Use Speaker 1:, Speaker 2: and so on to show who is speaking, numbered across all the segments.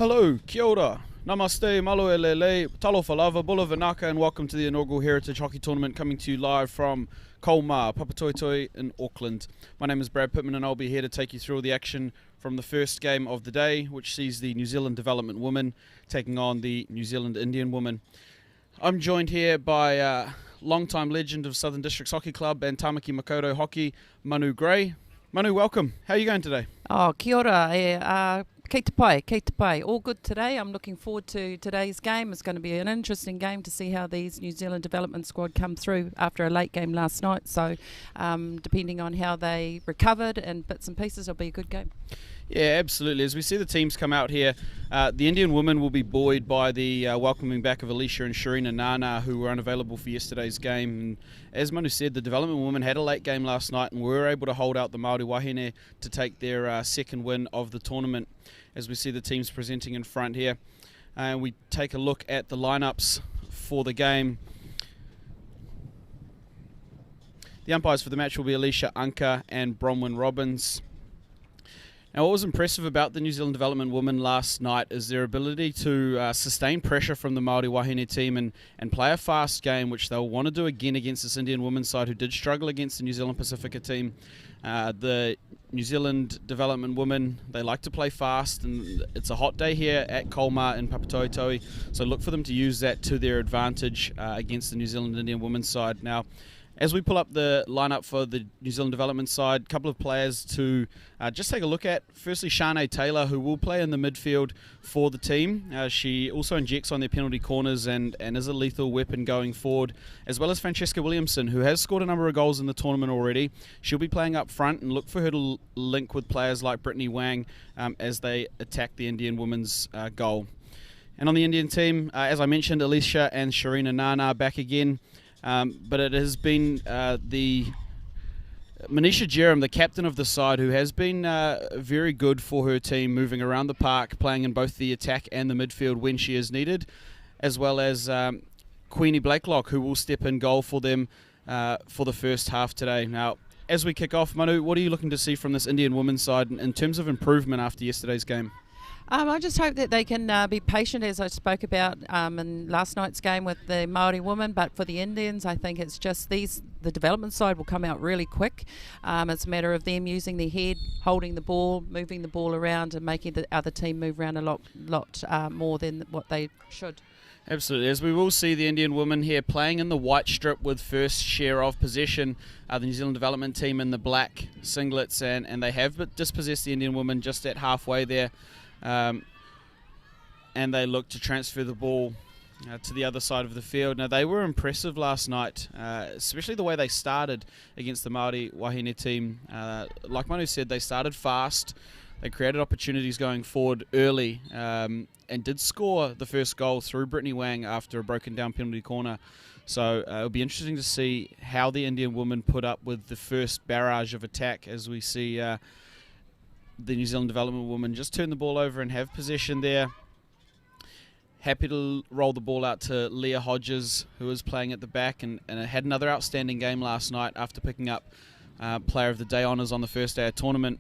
Speaker 1: Hello, kia ora, namaste, maluelele, talofa lava, bula vanaka, and welcome to the inaugural Heritage Hockey Tournament coming to you live from Kolmar, Papatoetoe in Auckland. My name is Brad Pittman and I'll be here to take you through all the action from the first game of the day, which sees the New Zealand Development Women taking on the New Zealand Indian Women. I'm joined here by long-time legend of Southern Districts Hockey Club and Tamaki Makaurau Hockey, Manu Gray. Manu, welcome. How are you going today?
Speaker 2: Oh, kia ora. Kei te pai. All good today. I'm looking forward to today's game. It's going to be an interesting game to see how these New Zealand development squad come through after a late game last night. So depending on how they recovered and bits and pieces, it'll be a good game.
Speaker 1: Yeah, absolutely. As we see the teams come out here, the Indian women will be buoyed by the welcoming back of Alicia and Sharina Nana, who were unavailable for yesterday's game. And as Manu said, the development women had a late game last night and were able to hold out the Māori Wahine to take their second win of the tournament. As we see the teams presenting in front here, we take a look at the lineups for the game. The umpires for the match will be Alicia Anka and Bronwyn Robbins. Now, what was impressive about the New Zealand Development Women last night is their ability to sustain pressure from the Māori Wahine team and play a fast game, which they'll want to do again against this Indian women's side who did struggle against the New Zealand Pacifica team. The New Zealand Development Women, they like to play fast, and it's a hot day here at Kolmar in Papatoetoe, so look for them to use that to their advantage against the New Zealand Indian women's side. Now, as we pull up the lineup for the New Zealand Development side, a couple of players to just take a look at. Firstly, Shanae Taylor, who will play in the midfield for the team. She also injects on their penalty corners and is a lethal weapon going forward, as well as Francesca Williamson, who has scored a number of goals in the tournament already. She'll be playing up front, and look for her to link with players like Brittany Wang as they attack the Indian women's goal. And on the Indian team, as I mentioned, Alicia and Sharina Nana back again. But it has been the Manisha Jerem, the captain of the side, who has been very good for her team, moving around the park, playing in both the attack and the midfield when she is needed, as well as Queenie Blakelock, who will step in goal for them for the first half today. Now, as we kick off, Manu, what are you looking to see from this Indian women's side in terms of improvement after yesterday's game?
Speaker 2: I just hope that they can be patient, as I spoke about in last night's game with the Māori women. But for the Indians, I think it's just the development side will come out really quick. It's a matter of them using their head, holding the ball, moving the ball around, and making the other team move around a lot more than what they should.
Speaker 1: Absolutely, as we will see the Indian women here playing in the white strip with first share of possession, the New Zealand Development team in the black singlets, and they have dispossessed the Indian women just at halfway there. And they look to transfer the ball to the other side of the field. Now, they were impressive last night, especially the way they started against the Māori Wahine team. Like Manu said, they started fast. They created opportunities going forward early and did score the first goal through Brittany Wang after a broken down penalty corner. So it'll be interesting to see how the Indian women put up with the first barrage of attack as we see the New Zealand Development women just turn the ball over and have possession there. Happy to roll the ball out to Leah Hodges, who is playing at the back and had another outstanding game last night after picking up Player of the Day honours on the first day of tournament.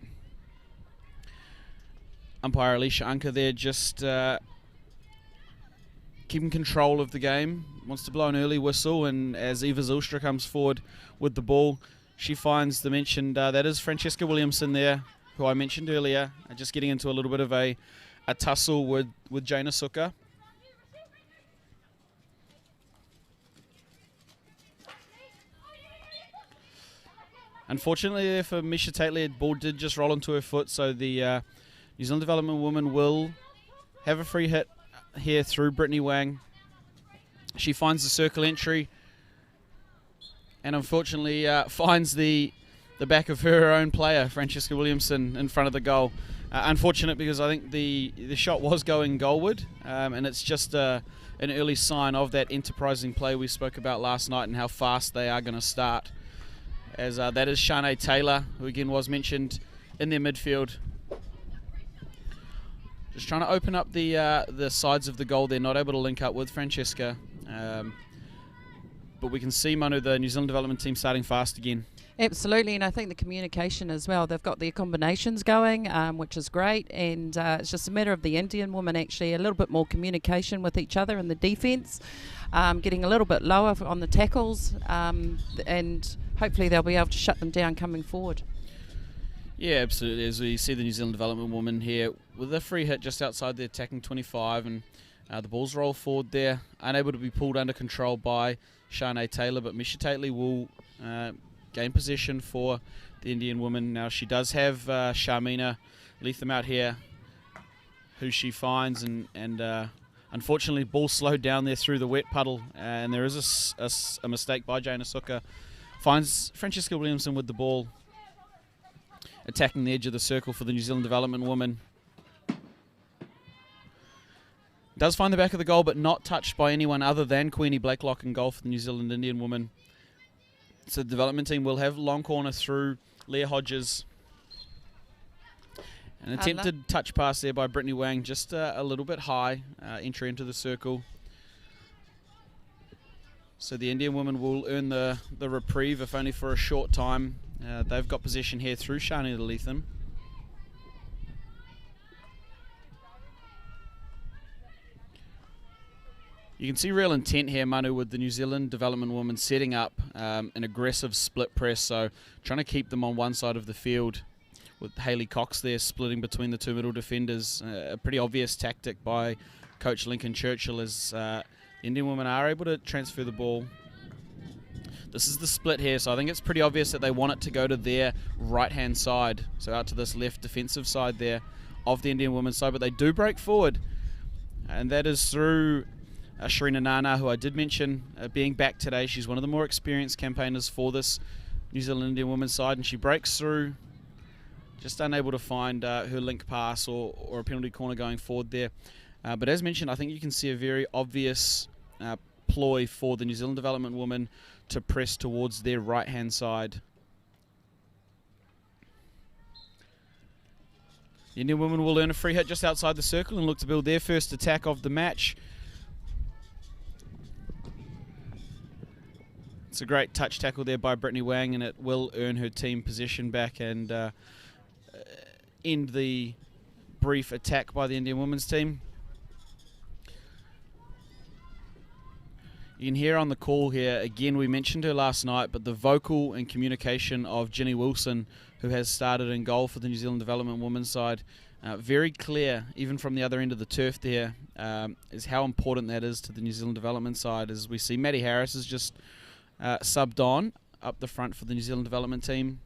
Speaker 1: Umpire Alicia Anka there just keeping control of the game. Wants to blow an early whistle, and as Eva Zylstra comes forward with the ball, she finds the mentioned, that is Francesca Williamson there, who I mentioned earlier, just getting into a little bit of a tussle with Jaina Suka. Unfortunately for Misha Tately, the ball did just roll into her foot, so the New Zealand Development woman will have a free hit here through Brittany Wang. She finds the circle entry and unfortunately finds the back of her own player, Francesca Williamson, in front of the goal. Unfortunate, because I think the shot was going goalward, and it's just an early sign of that enterprising play we spoke about last night and how fast they are going to start. As that is Shanae Taylor, who again was mentioned in their midfield. Just trying to open up the sides of the goal. They're not able to link up with Francesca. but we can see, Manu, the New Zealand development team starting fast again.
Speaker 2: Absolutely, and I think the communication as well. They've got their combinations going, which is great, and it's just a matter of the Indian women actually a little bit more communication with each other in the defence, getting a little bit lower on the tackles, and hopefully they'll be able to shut them down coming forward.
Speaker 1: Yeah, absolutely. As we see the New Zealand development woman here with a free hit just outside the attacking 25, and the balls roll forward there, unable to be pulled under control by Shanae Taylor, but Misha Tately will gain possession for the Indian woman. Now she does have Sharmina Leatham out here, who she finds, and unfortunately ball slowed down there through the wet puddle, and there is a mistake by Jane Asuka. Finds Francesca Williamson with the ball, attacking the edge of the circle for the New Zealand development woman. Does find the back of the goal, but not touched by anyone other than Queenie Blakelock in goal for the New Zealand Indian woman. So the development team will have long corner through Leah Hodges. An attempted touch pass there by Brittany Wang, just a little bit high, entry into the circle. So the Indian woman will earn the reprieve, if only for a short time. They've got possession here through Shani Latham. You can see real intent here, Manu, with the New Zealand development woman setting up an aggressive split press, so trying to keep them on one side of the field with Hayley Cox there splitting between the two middle defenders. A pretty obvious tactic by Coach Lincoln Churchill, as the Indian women are able to transfer the ball. This is the split here, so I think it's pretty obvious that they want it to go to their right-hand side, so out to this left defensive side there of the Indian women's side, but they do break forward, and that is through Sharina Nana, who I did mention being back today. She's one of the more experienced campaigners for this New Zealand Indian women's side, and she breaks through, just unable to find her link pass or a penalty corner going forward there. But as mentioned, I think you can see a very obvious ploy for the New Zealand development woman to press towards their right-hand side. The Indian women will earn a free hit just outside the circle and look to build their first attack of the match. It's a great touch tackle there by Brittany Wang, and it will earn her team possession back and end the brief attack by the Indian women's team. You can hear on the call here, again, we mentioned her last night, but the vocal and communication of Jenny Wilson, who has started in goal for the New Zealand development women's side, very clear, even from the other end of the turf there, is how important that is to the New Zealand development side. As we see, Maddie Harris is just subbed on up the front for the New Zealand development team.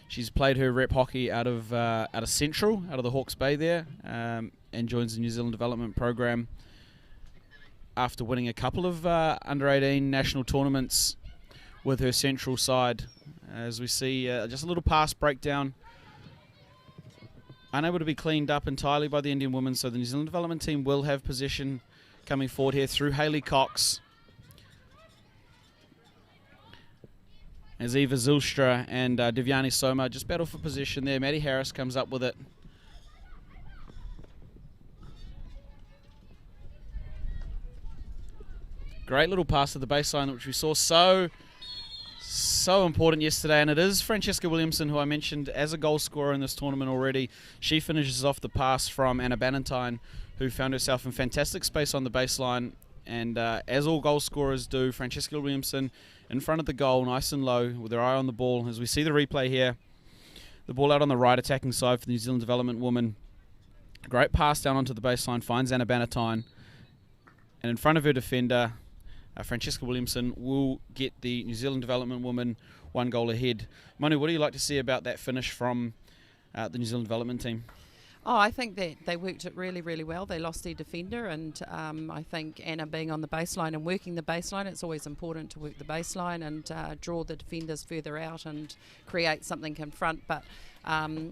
Speaker 1: She's played her rep hockey out of Central, out of the Hawke's Bay there, and joins the New Zealand development program after winning a couple of under-18 national tournaments with her Central side. As we see, just a little pass breakdown, unable to be cleaned up entirely by the Indian women, so the New Zealand development team will have possession coming forward here through Hayley Cox, as Eva Zylstra and Devyani Soma just battle for position there. Maddie Harris comes up with it. Great little pass to the baseline, which we saw so important yesterday, and it is Francesca Williamson, who I mentioned as a goal scorer in this tournament already. She finishes off the pass from Anna Bannatyne, who found herself in fantastic space on the baseline, and as all goal scorers do, Francesca Williamson in front of the goal, nice and low, with her eye on the ball. As we see the replay here, the ball out on the right attacking side for the New Zealand development woman. Great pass down onto the baseline, finds Anna Bannatyne, and in front of her defender, Francesca Williamson will get the New Zealand development woman one goal ahead. Manu, what do you like to see about that finish from the New Zealand development team?
Speaker 2: Oh, I think that they worked it really, really well. They lost their defender, and I think Anna being on the baseline and working the baseline, it's always important to work the baseline and draw the defenders further out and create something in front. But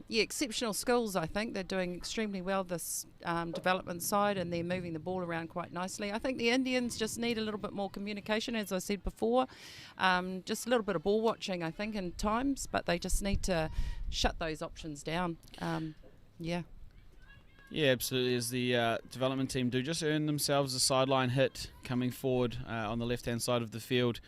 Speaker 2: exceptional skills, I think. They're doing extremely well this development side, and they're moving the ball around quite nicely. I think the Indians just need a little bit more communication, as I said before. Just a little bit of ball watching, I think, in times, but they just need to shut those options down.
Speaker 1: Yeah, absolutely. As the development team do just earn themselves a sideline hit coming forward on the left-hand side of the field.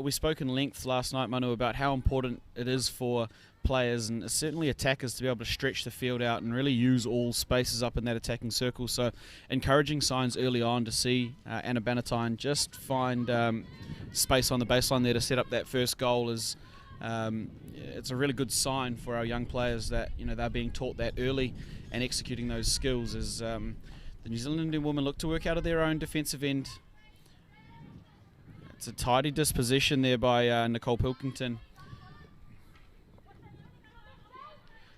Speaker 1: We spoke in length last night, Manu, about how important it is for players and certainly attackers to be able to stretch the field out and really use all spaces up in that attacking circle. So encouraging signs early on to see Anna Bannatyne just find space on the baseline there to set up that first goal is it's a really good sign for our young players that they're being taught that early and executing those skills as the New Zealand Indian women look to work out of their own defensive end. It's a tidy disposition there by Nicole Pilkington.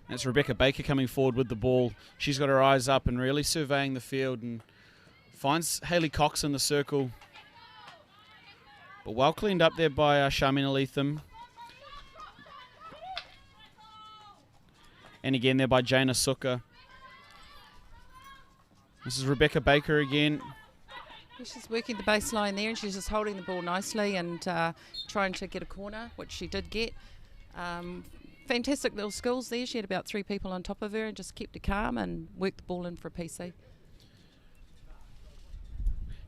Speaker 1: That's Rebecca Baker coming forward with the ball. She's got her eyes up and really surveying the field and finds Hayley Cox in the circle. But well cleaned up there by Sharmina Leatham. And again there by Jaina Suka. This is Rebecca Baker again.
Speaker 2: She's working the baseline there and she's just holding the ball nicely and trying to get a corner, which she did get. Fantastic little skills there. She had about 3 people on top of her and just kept it calm and worked the ball in for a PC.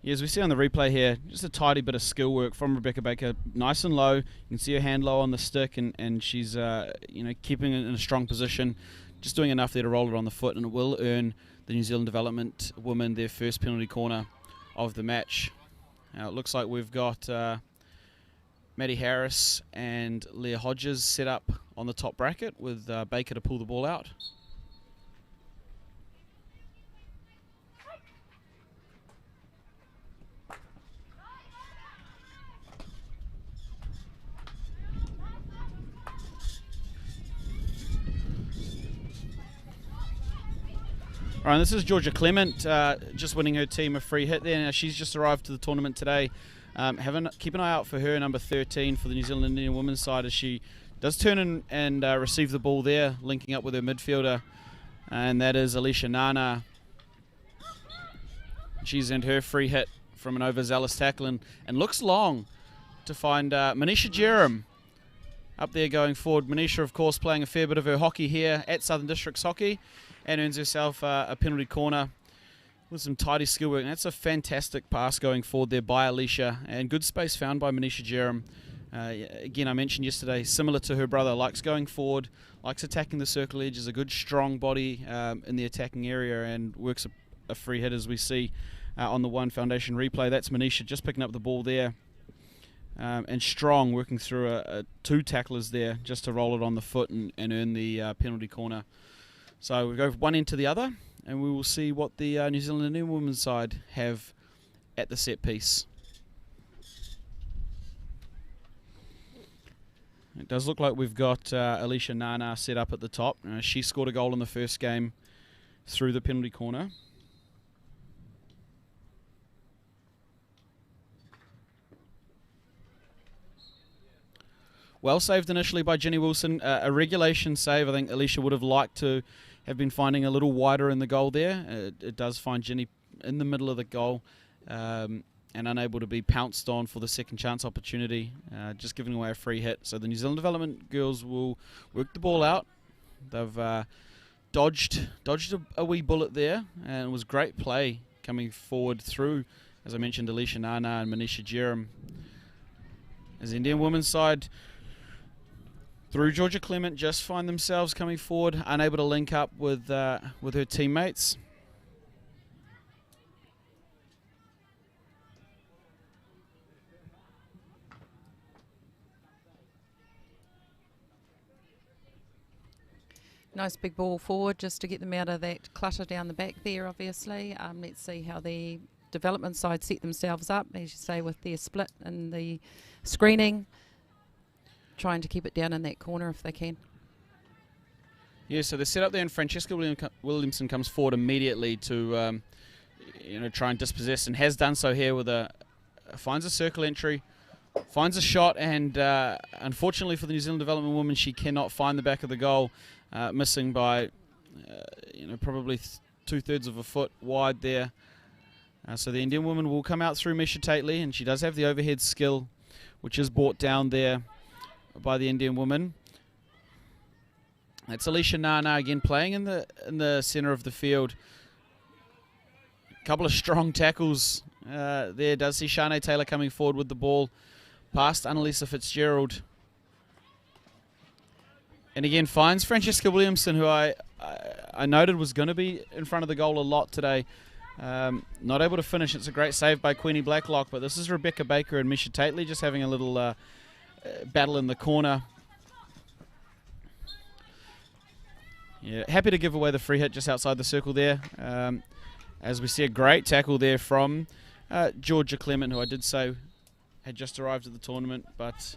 Speaker 1: Yeah, as we see on the replay here, just a tidy bit of skill work from Rebecca Baker. Nice and low. You can see her hand low on the stick and she's keeping it in a strong position. Just doing enough there to roll it on the foot, and it will earn the New Zealand development women their first penalty corner of the match. Now it looks like we've got Maddie Harris and Leah Hodges set up on the top bracket with Baker to pull the ball out. All right, this is Georgia Clement just winning her team a free hit there. Now she's just arrived to the tournament today. Keep an eye out for her, number 13 for the New Zealand Indian women's side, as she does turn in and receive the ball there, linking up with her midfielder, and that is Alicia Nana. She's earned her free hit from an overzealous tackle and looks long to find Manisha Jerem up there going forward. Manisha, of course, playing a fair bit of her hockey here at Southern Districts Hockey, and earns herself a penalty corner with some tidy skill work. And that's a fantastic pass going forward there by Alicia, and good space found by Manisha Jerem. Again, I mentioned yesterday, similar to her brother, likes going forward, likes attacking the circle edge, is a good strong body in the attacking area, and works a free hit as we see on the One Foundation replay. That's Manisha just picking up the ball there, and strong, working through 2 tacklers there just to roll it on the foot and earn the penalty corner. So we go one end to the other, and we will see what the New Zealand Indian women's side have at the set piece. It does look like we've got Alicia Nana set up at the top. She scored a goal in the first game through the penalty corner. Well saved initially by Jenny Wilson. A regulation save. I think Alicia would have liked to have been finding a little wider in the goal there. It does find Jenny in the middle of the goal and unable to be pounced on for the second chance opportunity, just giving away a free hit. So the New Zealand development girls will work the ball out. They've dodged a wee bullet there, and it was great play coming forward through, as I mentioned, Alicia Nana and Manisha Jerem. As the Indian women's side, through Georgia Clement, just find themselves coming forward, unable to link up with her teammates.
Speaker 2: Nice big ball forward just to get them out of that clutter down the back there, obviously. Let's see how the development side set themselves up, as you say, with their split and the screening, trying to keep it down in that corner if they can.
Speaker 1: Yeah, so they're set up there, and Francesca Williamson comes forward immediately to try and dispossess, and has done so here with finds a circle entry, finds a shot, and unfortunately for the New Zealand development woman, she cannot find the back of the goal, missing by probably 2/3 of a foot wide there. So the Indian woman will come out through Misha Tately, and she does have the overhead skill, which is brought down there by the Indian woman. It's Alicia Nana again playing in the centre of the field, couple of strong tackles there. Does see Shanae Taylor coming forward with the ball past Annalisa Fitzgerald. And again, finds Francesca Williamson, who I noted was going to be in front of the goal a lot today. Not able to finish. It's a great save by Queenie Blacklock, but this is Rebecca Baker and Misha Tately just having a little battle in the corner. Yeah, happy to give away the free hit just outside the circle there. As we see a great tackle there from Georgia Clement, who I did say had just arrived at the tournament, but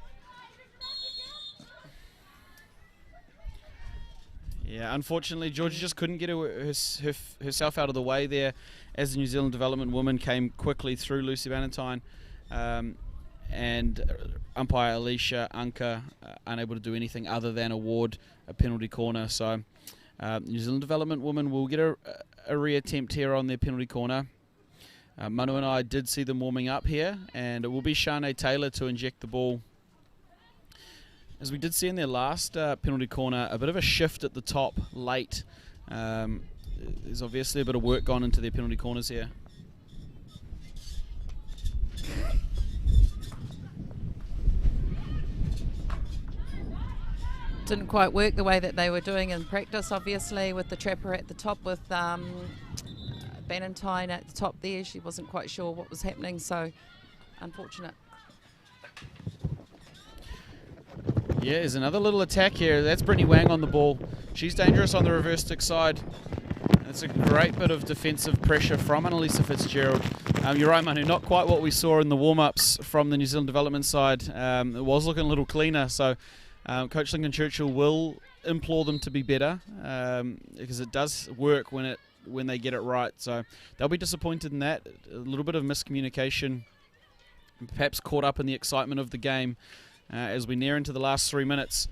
Speaker 1: yeah, unfortunately Georgia just couldn't get herself out of the way there as the New Zealand development woman came quickly through Lucy Valentine, and umpire Alicia Anka unable to do anything other than award a penalty corner. So New Zealand development woman will get a re-attempt here on their penalty corner. Manu and I did see them warming up here, and it will be Shanae Taylor to inject the ball. As we did see in their last penalty corner, a bit of a shift at the top late. There's obviously a bit of work gone into their penalty corners here.
Speaker 2: Didn't quite work the way that they were doing in practice, obviously, with the trapper at the top with Bannatyne at the top there. She wasn't quite sure what was happening, so unfortunate.
Speaker 1: Yeah, there's another little attack here. That's Brittany Wang on the ball. She's dangerous on the reverse stick side. It's a great bit of defensive pressure from Annalisa Fitzgerald. You're right, Manu, not quite what we saw in the warm-ups from the New Zealand development side. It was looking a little cleaner, so Coach Lincoln Churchill will implore them to be better, because it does work when they get it right. So they'll be disappointed in that. A little bit of miscommunication, perhaps caught up in the excitement of the game as we near into the last 3 minutes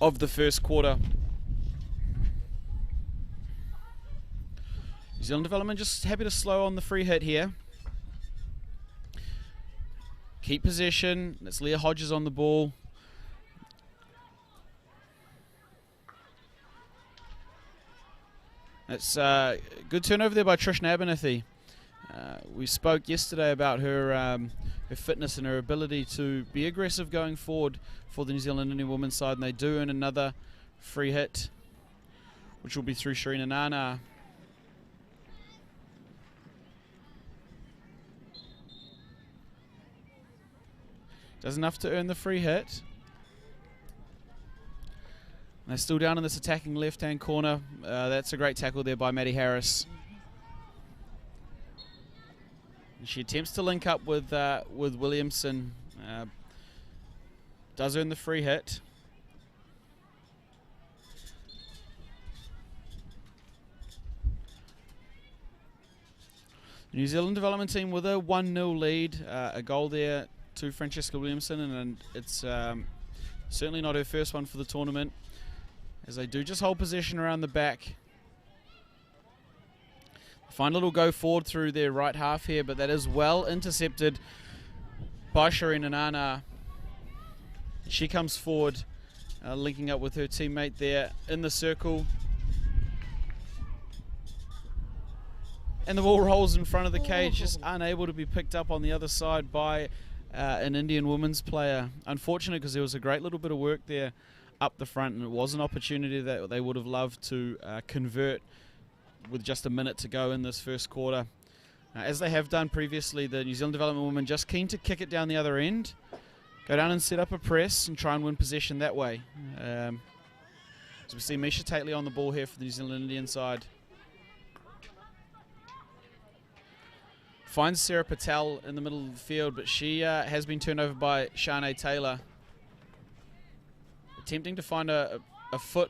Speaker 1: of the first quarter. New Zealand development just happy to slow on the free hit here. Keep possession. It's Leah Hodges on the ball. It's a good turnover there by Trish Abernathy. We spoke yesterday about her fitness and her ability to be aggressive going forward for the New Zealand Indian women's side, and they do earn another free hit, which will be through Sharina Nana. Does enough to earn the free hit. And they're still down in this attacking left-hand corner. That's a great tackle there by Maddie Harris. And she attempts to link up with Williamson. Does earn the free hit. The New Zealand development team with a 1-0 lead. A goal there to Francesca Williamson, and it's certainly not her first one for the tournament, as they do just hold possession around the back. Find a little go forward through their right half here, but that is well intercepted by Sharina Nana. She comes forward, linking up with her teammate there in the circle. And the ball rolls in front of the cage, just unable to be picked up on the other side by an Indian women's player. Unfortunate, because there was a great little bit of work there up the front, and it was an opportunity that they would have loved to convert with just a minute to go in this first quarter. As they have done previously, the New Zealand development women just keen to kick it down the other end, go down and set up a press and try and win possession that way. So we see Misha Tately on the ball here for the New Zealand Indian side. Finds Sarah Patel in the middle of the field, but she has been turned over by Shanae Taylor. Attempting to find a foot,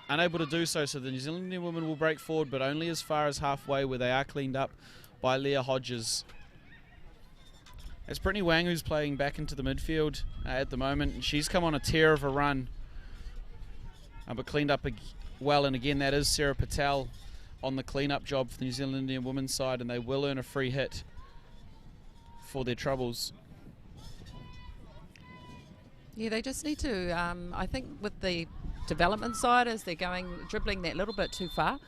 Speaker 1: unable to do so, so the New Zealand Indian women will break forward, but only as far as halfway, where they are cleaned up by Leah Hodges. It's Brittany Wang who's playing back into the midfield at the moment, and she's come on a tear of a run, but cleaned up well, and again that is Sarah Patel on the clean-up job for the New Zealand Indian women's side, and they will earn a free hit for their troubles.
Speaker 2: Yeah, they just need to, I think with the development side, as they're dribbling that little bit too far,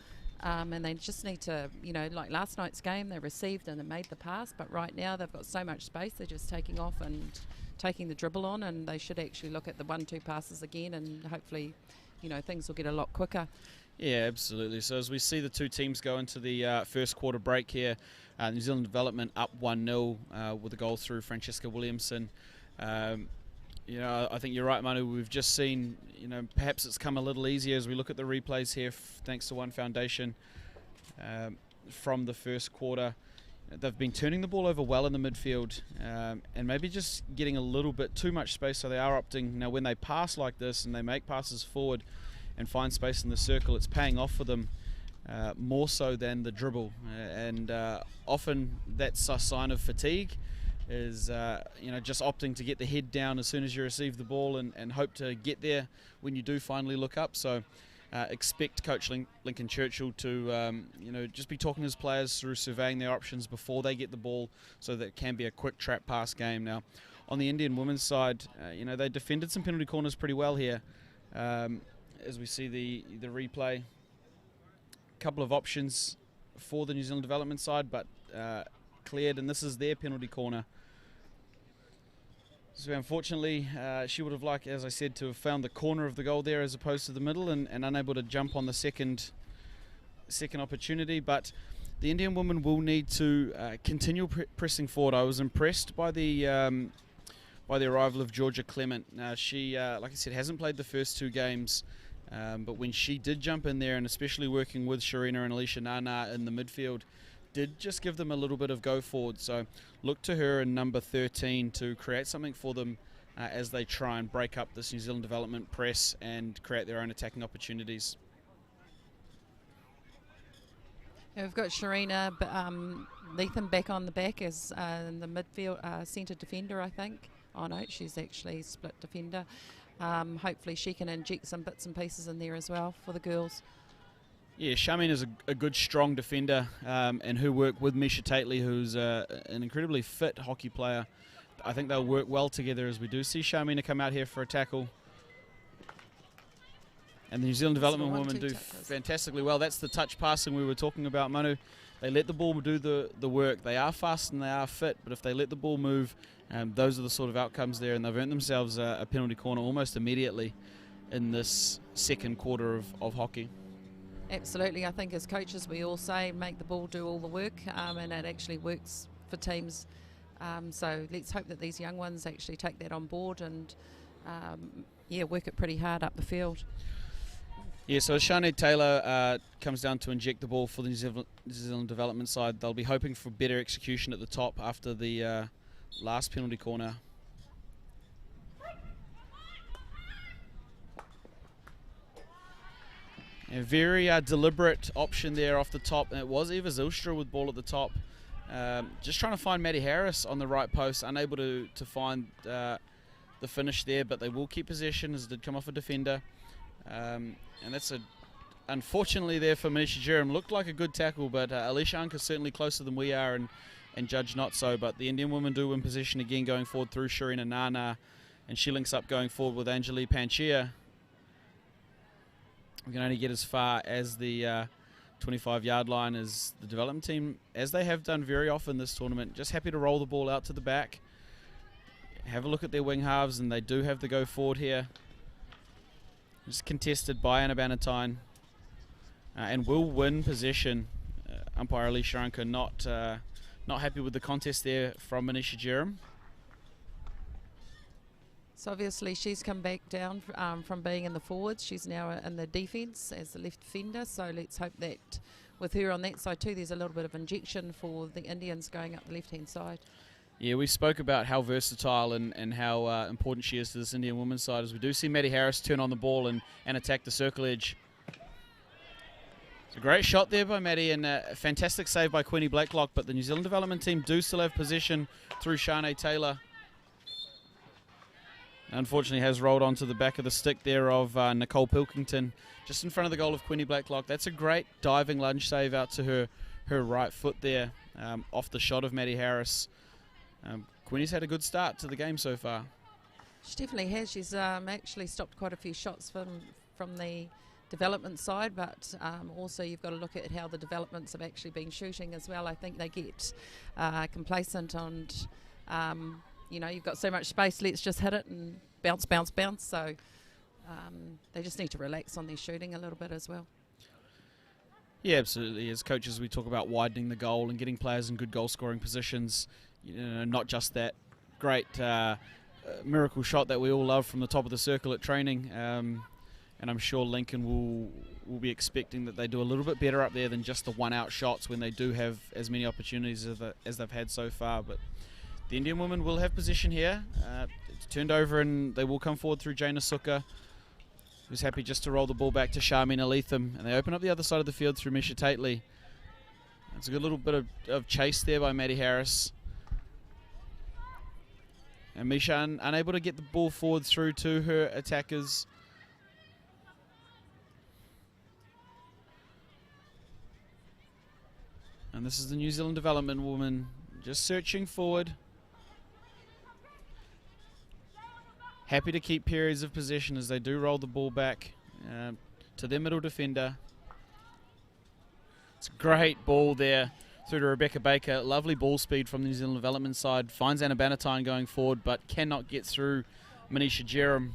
Speaker 2: And they just need to, like last night's game, they received and they made the pass, but right now they've got so much space, they're just taking off and taking the dribble on, and they should actually look at the 1-2 passes again, and hopefully, things will get a lot quicker.
Speaker 1: Yeah, absolutely. So as we see the two teams go into the first quarter break here, New Zealand Development up 1-0 with a goal through Francesca Williamson. I think you're right, Manu. We've just seen, perhaps it's come a little easier as we look at the replays here, thanks to One Foundation from the first quarter. They've been turning the ball over well in the midfield and maybe just getting a little bit too much space, so they are opting, when they pass like this and they make passes forward and find space in the circle, it's paying off for them more so than the dribble. And often that's a sign of fatigue, is just opting to get the head down as soon as you receive the ball and hope to get there when you do finally look up. So expect Coach Lincoln Churchill to just be talking to his players through surveying their options before they get the ball, so that it can be a quick trap pass game. Now on the Indian women's side, they defended some penalty corners pretty well here. As we see the replay, a couple of options for the New Zealand Development side, but cleared, and this is their penalty corner. So unfortunately, she would have liked, as I said, to have found the corner of the goal there as opposed to the middle, and unable to jump on the second opportunity. But the Indian women will need to continue pressing forward. I was impressed by the arrival of Georgia Clement. She, like I said, hasn't played the first two games, but when she did jump in there, and especially working with Sharina and Alicia Nana in the midfield, did just give them a little bit of go forward. So look to her in number 13 to create something for them as they try and break up this New Zealand Development press and create their own attacking opportunities.
Speaker 2: Yeah, we've got Sharina Lethan back on the back as the midfield centre defender, I think. Oh no, she's actually split defender. Hopefully she can inject some bits and pieces in there as well for the girls.
Speaker 1: Yeah, Charmaine is a good, strong defender, and her work with Misha Tately, who's an incredibly fit hockey player. I think they'll work well together, as we do see Charmaine come out here for a tackle. And the New Zealand Development women do fantastically well. That's the touch passing we were talking about, Manu. They let the ball do the work. They are fast and they are fit, but if they let the ball move, those are the sort of outcomes there, and they've earned themselves a penalty corner almost immediately in this second quarter of hockey.
Speaker 2: Absolutely. I think as coaches we all say make the ball do all the work, and it actually works for teams. So let's hope that these young ones actually take that on board and work it pretty hard up the field.
Speaker 1: Yeah, so as Sinead Taylor comes down to inject the ball for the New Zealand Development side, they'll be hoping for better execution at the top after the last penalty corner. A very deliberate option there off the top, and it was Eva Zylstra with ball at the top. Just trying to find Maddie Harris on the right post, unable to find the finish there, but they will keep possession as it did come off a defender. And that's unfortunately there for Manisha Jerem. Looked like a good tackle, but Alicia Anka certainly closer than we are and judged not so. But the Indian women do win possession again going forward through Sharina Nana, and she links up going forward with Anjali Panchia. We can only get as far as the 25-yard line as the development team, as they have done very often this tournament, just happy to roll the ball out to the back. Have a look at their wing halves, and they do have the go forward here. Just contested by Anna Bannatyne, and will win possession. Umpire Alicia Anka not happy with the contest there from Manisha Jerem.
Speaker 2: So obviously she's come back down from being in the forwards. She's now in the defence as the left defender. So let's hope that with her on that side too, there's a little bit of injection for the Indians going up the left-hand side.
Speaker 1: Yeah, we spoke about how versatile and how important she is to this Indian women's side, as we do see Maddie Harris turn on the ball and attack the circle edge. It's a great shot there by Maddie, and a fantastic save by Queenie Blacklock, but the New Zealand Development team do still have possession through Sinead Taylor. Unfortunately has rolled onto the back of the stick there of Nicole Pilkington, just in front of the goal of Queenie Blacklock. That's a great diving lunge save out to her right foot there, off the shot of Maddie Harris. Queenie's had a good start to the game so far.
Speaker 2: She definitely has. She's actually stopped quite a few shots from the development side, but also you've got to look at how the developments have actually been shooting as well. I think they get complacent on, you've got so much space, let's just hit it and bounce, bounce, bounce. So they just need to relax on their shooting a little bit as well.
Speaker 1: Yeah, absolutely. As coaches, we talk about widening the goal and getting players in good goal-scoring positions. Not just that great miracle shot that we all love from the top of the circle at training. And I'm sure Lincoln will be expecting that they do a little bit better up there than just the one-out shots when they do have as many opportunities as they've had so far. But the Indian women will have possession here. It's turned over and they will come forward through Jaina Suka, who's happy just to roll the ball back to Charmaine Aletham, and they open up the other side of the field through Misha Tately. It's a good little bit of chase there by Maddie Harris. And Misha unable to get the ball forward through to her attackers. And this is the New Zealand development woman just searching forward. Happy to keep periods of possession as they do roll the ball back to their middle defender. It's a great ball there through to Rebecca Baker. Lovely ball speed from the New Zealand development side. Finds Anna Bannatyne going forward but cannot get through Manisha Jerem.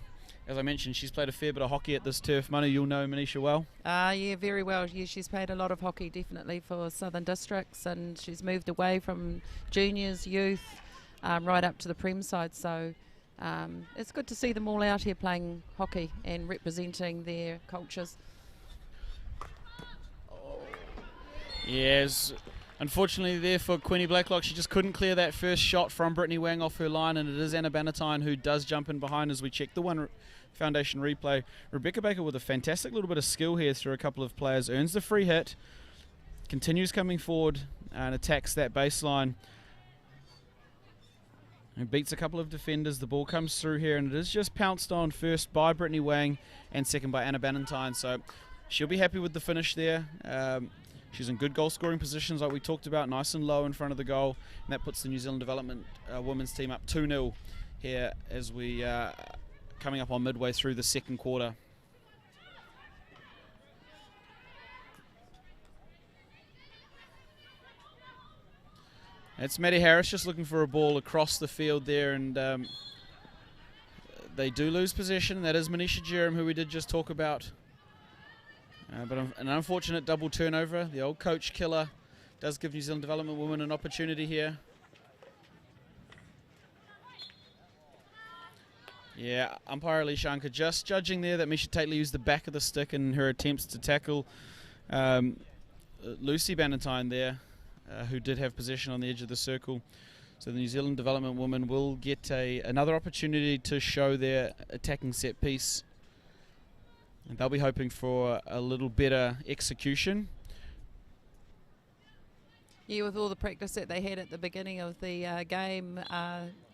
Speaker 1: As I mentioned, she's played a fair bit of hockey at this turf. Manu, you'll know Manisha well.
Speaker 2: Yeah, very well. Yeah, she's played a lot of hockey definitely for Southern Districts, and she's moved away from juniors, youth, right up to the Prem side. So it's good to see them all out here playing hockey and representing their cultures.
Speaker 1: Yes, unfortunately there for Queenie Blacklock, she just couldn't clear that first shot from Brittany Wang off her line, and it is Anna Bannatyne who does jump in behind as we check the One Foundation replay. Rebecca Baker with a fantastic little bit of skill here through a couple of players, earns the free hit, continues coming forward and attacks that baseline. And beats a couple of defenders. The ball comes through here and it is just pounced on first by Brittany Wang and second by Anna Bannatyne. So she'll be happy with the finish there. She's in good goal scoring positions like we talked about, nice and low in front of the goal, and that puts the New Zealand development women's team up 2-0 here as we coming up on midway through the second quarter. It's Maddie Harris just looking for a ball across the field there, and they do lose possession. That is Manisha Jerem, who we did just talk about. But an unfortunate double turnover. The old coach killer does give New Zealand development women an opportunity here. Yeah, umpire Alicia Anka just judging there that Misha Tately used the back of the stick in her attempts to tackle Lucy Bannatyne there, who did have possession on the edge of the circle. So the New Zealand development women will get another opportunity to show their attacking set piece. And they'll be hoping for a little better execution.
Speaker 2: Yeah, with all the practice that they had at the beginning of the game,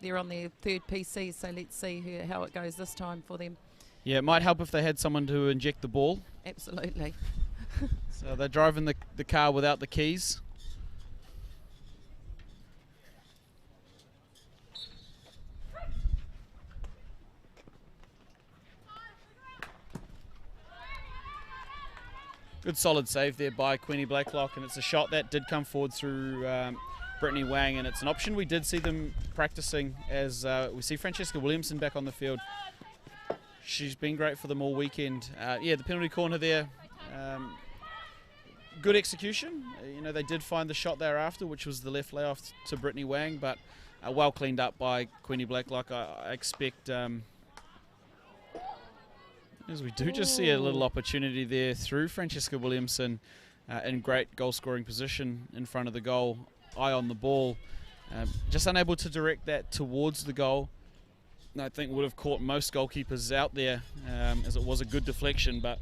Speaker 2: they're on their third PC, so let's see how it goes this time for them.
Speaker 1: Yeah, it might help if they had someone to inject the ball.
Speaker 2: Absolutely.
Speaker 1: So they're driving the car without the keys. Good solid save there by Queenie Blacklock, and it's a shot that did come forward through Brittany Wang, and it's an option we did see them practicing as we see Francesca Williamson back on the field. She's been great for them all weekend. Yeah, the penalty corner there. Good execution. They did find the shot thereafter, which was the left layoff to Brittany Wang, but well cleaned up by Queenie Blacklock. I expect... as we do just see a little opportunity there through Francesca Williamson in great goal-scoring position in front of the goal, eye on the ball, just unable to direct that towards the goal. I think would have caught most goalkeepers out there as it was a good deflection, but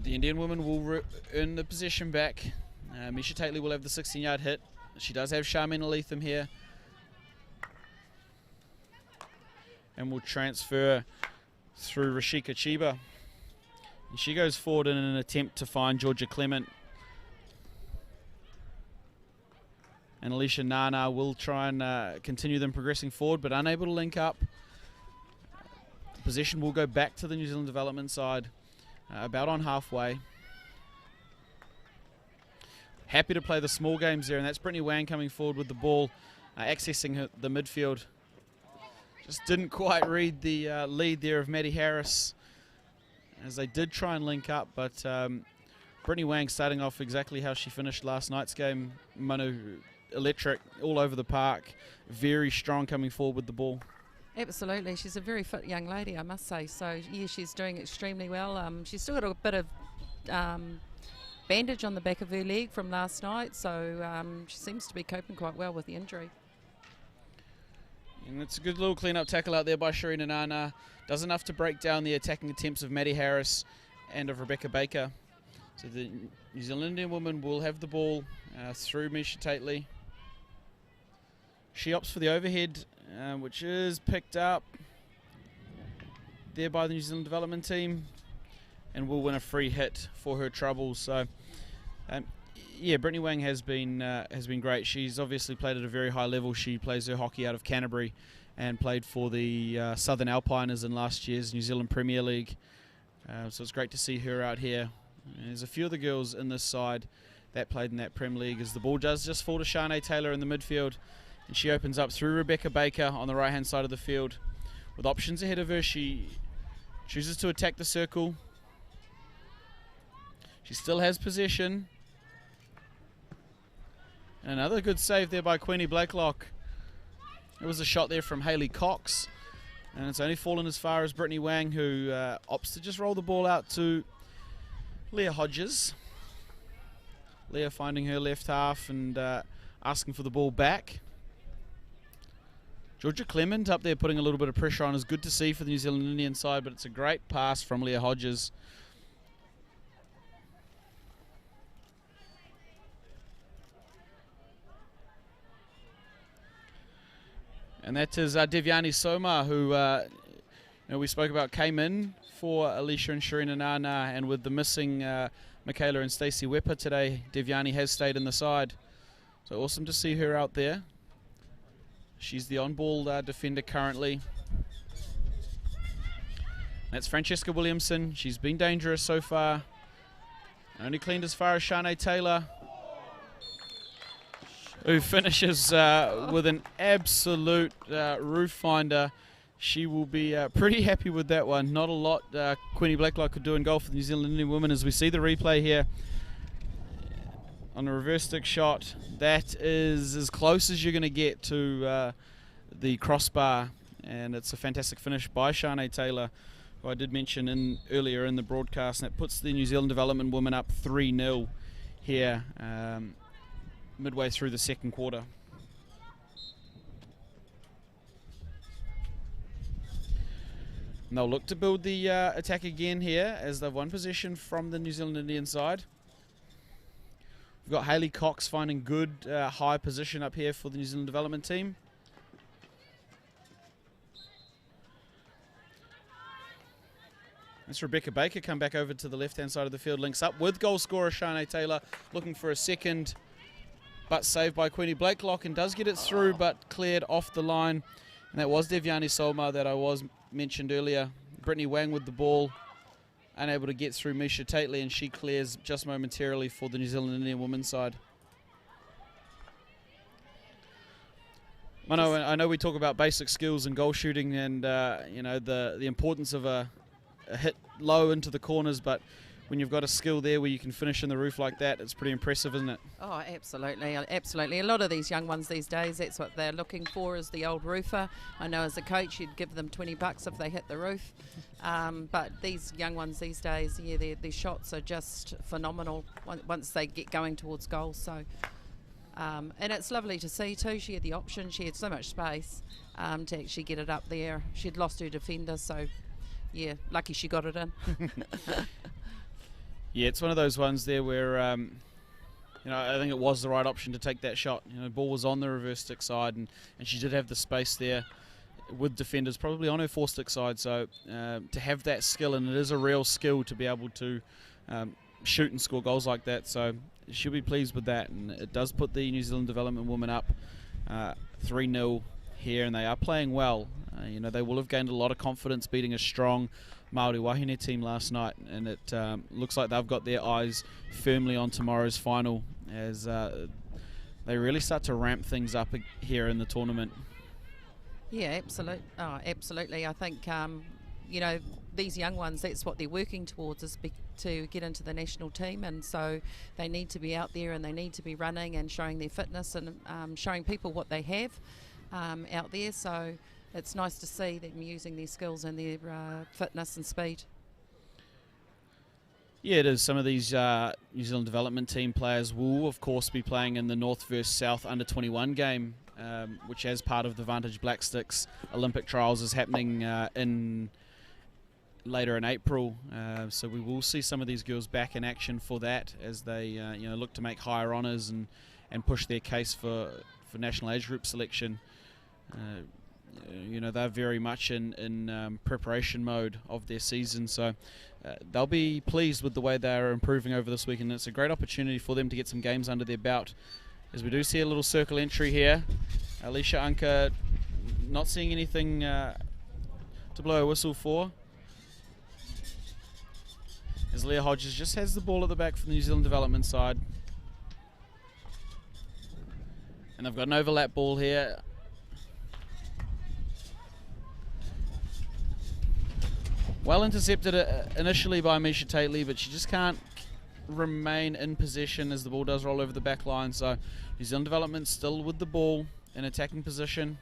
Speaker 1: the Indian women will earn the possession back. Misha Tately will have the 16-yard hit. She does have Charmaine Aletham here, and will transfer through Rashika Chiba. And she goes forward in an attempt to find Georgia Clement. And Alicia Nana will try and continue them progressing forward, but unable to link up. Possession will go back to the New Zealand development side, about on halfway. Happy to play the small games there, and that's Brittany Wang coming forward with the ball, accessing the midfield. Just didn't quite read the lead there of Maddie Harris, as they did try and link up, but Brittany Wang starting off exactly how she finished last night's game. Manu, electric, all over the park, very strong coming forward with the ball.
Speaker 2: Absolutely, she's a very fit young lady, I must say. So yeah, she's doing extremely well. She's still got a bit of bandage on the back of her leg from last night, so she seems to be coping quite well with the injury.
Speaker 1: And it's a good little clean-up tackle out there by Sharina Nana. Does enough to break down the attacking attempts of Maddie Harris and of Rebecca Baker. So the New Zealand Indian woman will have the ball through Misha Tately. She opts for the overhead, which is picked up there by the New Zealand development team, and will win a free hit for her troubles. So, yeah, Brittany Wang has been great. She's obviously played at a very high level. She plays her hockey out of Canterbury, and played for the Southern Alpiners in last year's New Zealand Premier League. So it's great to see her out here. And there's a few of the girls in this side that played in that Prem League, as the ball does just fall to Shanae Taylor in the midfield, and she opens up through Rebecca Baker on the right hand side of the field. With options ahead of her, she chooses to attack the circle. She still has possession. And another good save there by Queenie Blakelock. It was a shot there from Hayley Cox, and it's only fallen as far as Brittany Wang, who opts to just roll the ball out to Leah Hodges. Leah finding her left half and asking for the ball back. Georgia Clement up there putting a little bit of pressure on is good to see for the New Zealand Indian side, but it's a great pass from Leah Hodges. And that is Devyani Soma, who we spoke about, came in for Alicia and Sharina Nana, and with the missing Michaela and Stacey Wepper today, Devyani has stayed in the side. So awesome to see her out there. She's the on-ball defender currently. That's Francesca Williamson. She's been dangerous so far. Only cleaned as far as Shanae Taylor, who finishes with an absolute roof finder. She will be pretty happy with that one. Not a lot Queenie Blakelock could do in goal for the New Zealand Indian women, as we see the replay here on a reverse stick shot. That is as close as you're going to get to the crossbar, and it's a fantastic finish by Shanae Taylor, who I did mention earlier in the broadcast, and it puts the New Zealand development women up 3-0 here midway through the second quarter. And they'll look to build the attack again here, as they've won possession from the New Zealand Indian side. We've got Hayley Cox finding good high position up here for the New Zealand development team. That's Rebecca Baker come back over to the left-hand side of the field, links up with goal scorer Shanae Taylor, looking for a second, but saved by Queenie Blakelock, and does get it through, but cleared off the line. And that was Devyani Solma that I was mentioned earlier. Brittany Wang with the ball, unable to get through Misha Tately, and she clears just momentarily for the New Zealand Indian women's side. I know we talk about basic skills and goal shooting, and the importance of a hit low into the corners, but when you've got a skill there where you can finish in the roof like that, it's pretty impressive, isn't it?
Speaker 2: Oh, absolutely, absolutely. A lot of these young ones these days, that's what they're looking for, is the old roofer. I know as a coach you'd give them $20 if they hit the roof, but these young ones these days, yeah, their shots are just phenomenal once they get going towards goals. So and it's lovely to see too. She had the option, she had so much space to actually get it up there. She'd lost her defender, so yeah, lucky she got it in.
Speaker 1: Yeah, it's one of those ones there where, I think it was the right option to take that shot. The ball was on the reverse stick side, and she did have the space there with defenders probably on her four stick side. So to have that skill, and it is a real skill to be able to shoot and score goals like that. So she'll be pleased with that, and it does put the New Zealand development women up 3-0 here, and they are playing well. They will have gained a lot of confidence beating a strong Māori Wahine team last night, and it looks like they've got their eyes firmly on tomorrow's final as they really start to ramp things up here in the tournament.
Speaker 2: Yeah, absolutely. I think, these young ones, that's what they're working towards, is to get into the national team, and so they need to be out there and they need to be running and showing their fitness and showing people what they have out there. So it's nice to see them using their skills and their fitness and speed.
Speaker 1: Yeah, it is. Some of these New Zealand development team players will, of course, be playing in the North versus South under-21 game, which as part of the Vantage Black Sticks Olympic trials is happening later in April. So we will see some of these girls back in action for that as they look to make higher honours and push their case for national age group selection. They're very much in preparation mode of their season, so they'll be pleased with the way they are improving over this week, and it's a great opportunity for them to get some games under their belt. As we do see a little circle entry here, Alicia Anka not seeing anything to blow a whistle for, as Leah Hodges just has the ball at the back for the New Zealand development side, and they've got an overlap ball here. Well intercepted initially by Misha Tately, but she just can't remain in possession as the ball does roll over the back line. So New Zealand development still with the ball in attacking position,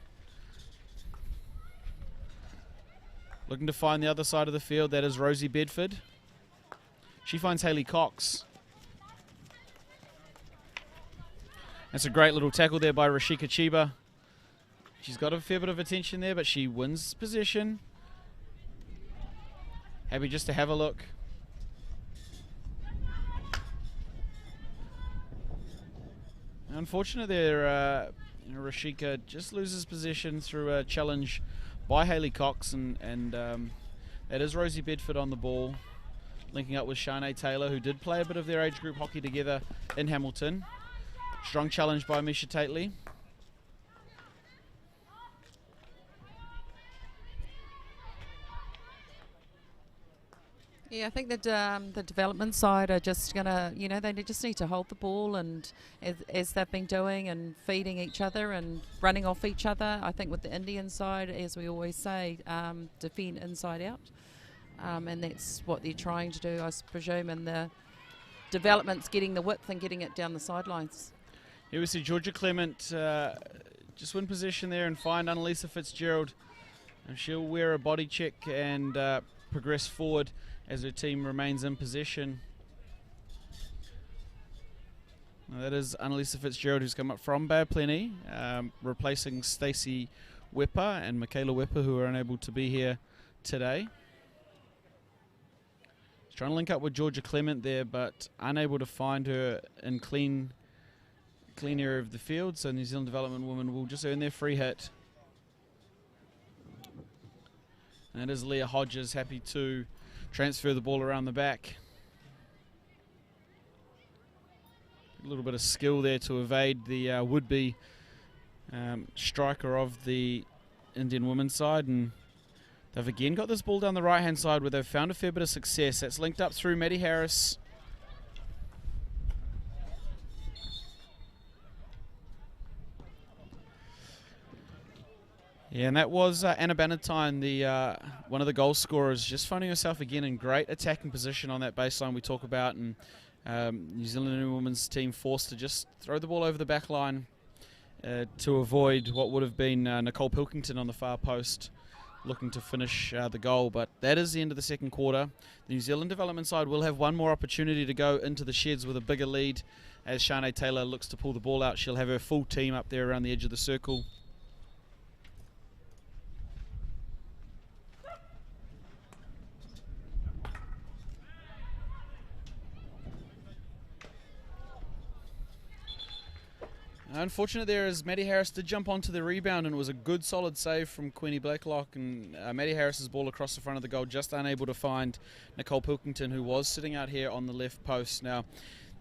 Speaker 1: looking to find the other side of the field. That is Rosie Bedford. She finds Hayley Cox. That's a great little tackle there by Rashika Chiba. She's got a fair bit of attention there, but she wins possession. Happy just to have a look. Unfortunate there, Rashika just loses possession through a challenge by Hayley Cox, and that is Rosie Bedford on the ball, linking up with Shanae Taylor, who did play a bit of their age group hockey together in Hamilton. Strong challenge by Misha Tately.
Speaker 2: Yeah, I think that the development side are just going to, they just need to hold the ball, and as they've been doing, and feeding each other and running off each other. I think with the Indian side, as we always say, defend inside out. And that's what they're trying to do, I presume, and the development's getting the width and getting it down the sidelines.
Speaker 1: Here we see Georgia Clement just win possession there and find Annalisa Fitzgerald. And she'll wear a body check and progress forward as her team remains in possession. Now that is Annalisa Fitzgerald, who's come up from Bay of Plenty, replacing Stacey Wepper and Michaela Wepper, who are unable to be here today. Trying to link up with Georgia Clement there, but unable to find her in clean area of the field, so New Zealand development women will just earn their free hit. And it is Leah Hodges happy to transfer the ball around the back. A little bit of skill there to evade the would-be striker of the Indian women's side, and they've again got this ball down the right-hand side where they've found a fair bit of success. That's linked up through Maddie Harris. Yeah, and that was Anna Bannatyne, the one of the goal scorers, just finding herself again in great attacking position on that baseline we talk about, and New Zealand women's team forced to just throw the ball over the back line to avoid what would have been Nicole Pilkington on the far post looking to finish the goal. But that is the end of the second quarter. The New Zealand development side will have one more opportunity to go into the sheds with a bigger lead as Shanae Taylor looks to pull the ball out. She'll have her full team up there around the edge of the circle. Unfortunate there as Maddie Harris did jump onto the rebound, and it was a good solid save from Queenie Blacklock, and Maddie Harris's ball across the front of the goal, just unable to find Nicole Pilkington, who was sitting out here on the left post. Now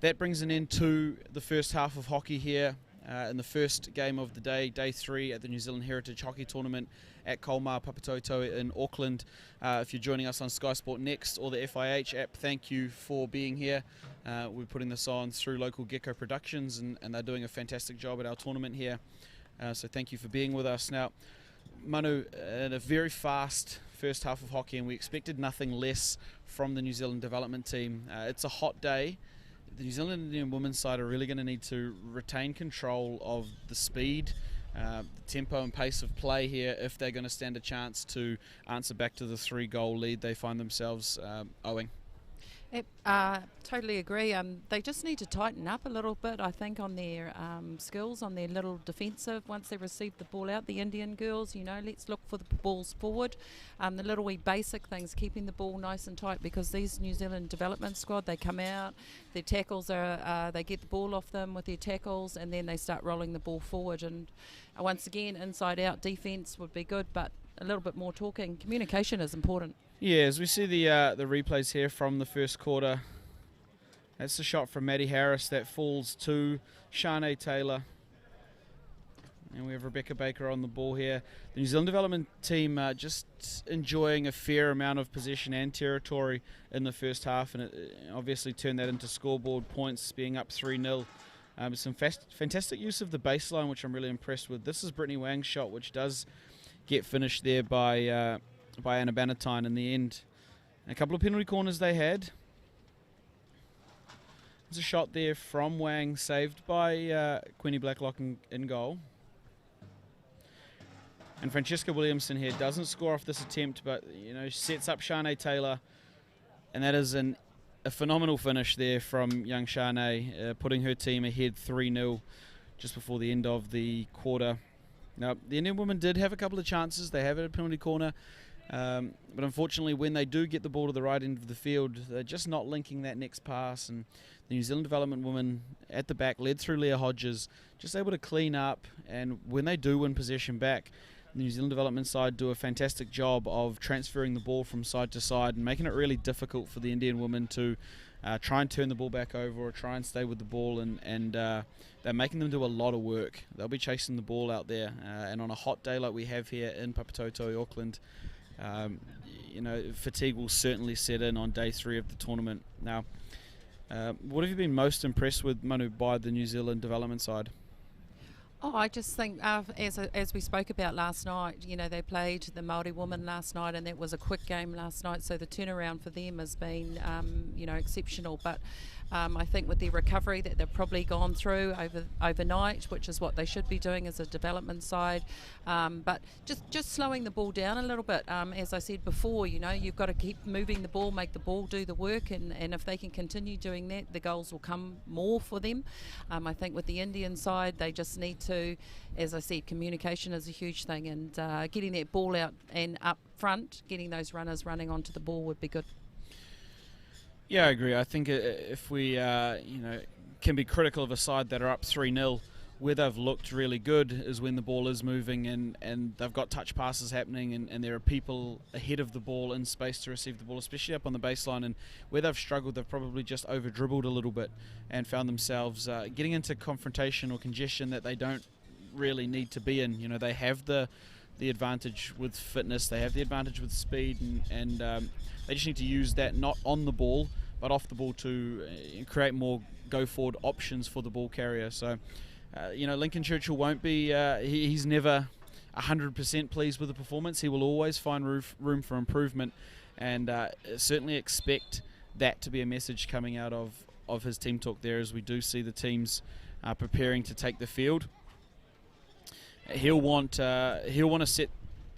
Speaker 1: that brings an end to the first half of hockey here. in the first game of the day, day 3 at the New Zealand Heritage Hockey Tournament at Kolmar Papatoetoe in Auckland. If you're joining us on Sky Sport Next or the FIH app, thank you for being here. We're putting this on through local Gecko Productions, and they're doing a fantastic job at our tournament here. So thank you for being with us. Now, Manu, in a very fast first half of hockey, and we expected nothing less from the New Zealand development team. It's a hot day. The New Zealand Indian women's side are really going to need to retain control of the speed, the tempo and pace of play here if they're going to stand a chance to answer back to the 3-goal lead they find themselves owing.
Speaker 2: Totally agree. They just need to tighten up a little bit, I think, on their skills, on their little defensive. Once they receive the ball out, the Indian girls, let's look for the balls forward. The little wee basic things, keeping the ball nice and tight, because these New Zealand development squad, they come out, their tackles are, they get the ball off them with their tackles, and then they start rolling the ball forward. And once again, inside-out defence would be good, but a little bit more talking. Communication is important.
Speaker 1: Yeah, as we see the replays here from the first quarter, that's the shot from Maddie Harris that falls to Shanae Taylor. And we have Rebecca Baker on the ball here. The New Zealand development team just enjoying a fair amount of possession and territory in the first half, and it obviously turned that into scoreboard points, being up 3-0. Some fantastic use of the baseline, which I'm really impressed with. This is Brittany Wang's shot, which does get finished there by Anna Bannatyne in the end. And a couple of penalty corners they had. There's a shot there from Wang, saved by Queenie Blacklock in goal. And Francesca Williamson here doesn't score off this attempt, but sets up Shanae Taylor, and that is a phenomenal finish there from young Shanae, putting her team ahead 3-0 just before the end of the quarter. Now, the Indian women did have a couple of chances. They have a penalty corner. But unfortunately, when they do get the ball to the right end of the field, they're just not linking that next pass. And the New Zealand development women at the back, led through Leah Hodges, just able to clean up. And when they do win possession back, the New Zealand development side do a fantastic job of transferring the ball from side to side and making it really difficult for the Indian women to try and turn the ball back over or try and stay with the ball. And they're making them do a lot of work. They'll be chasing the ball out there. And on a hot day like we have here in Papatoetoe, Auckland, fatigue will certainly set in on day 3 of the tournament. Now, what have you been most impressed with, Manu, by the New Zealand development side?
Speaker 2: Oh, I just think, as we spoke about last night, they played the Māori women last night, and that was a quick game last night, so the turnaround for them has been, exceptional. But I think with their recovery that they've probably gone through overnight, which is what they should be doing as a development side, but just slowing the ball down a little bit. As I said before, you've got to keep moving the ball, make the ball do the work, and if they can continue doing that, the goals will come more for them. I think with the Indian side, they just need to, as I said, communication is a huge thing, and getting that ball out and up front, getting those runners running onto the ball would be good.
Speaker 1: Yeah, I agree. I think if we can be critical of a side that are up 3-0, where they've looked really good is when the ball is moving and they've got touch passes happening and there are people ahead of the ball in space to receive the ball, especially up on the baseline. And where they've struggled, they've probably just over-dribbled a little bit and found themselves getting into confrontation or congestion that they don't really need to be in. They have the advantage with fitness, they have the advantage with speed, and they just need to use that not on the ball but off the ball to create more go-forward options for the ball carrier. So, Lincoln Churchill won't be, he's never 100% pleased with the performance. He will always find room for improvement, and certainly expect that to be a message coming out of his team talk there, as we do see the teams preparing to take the field. He'll want to set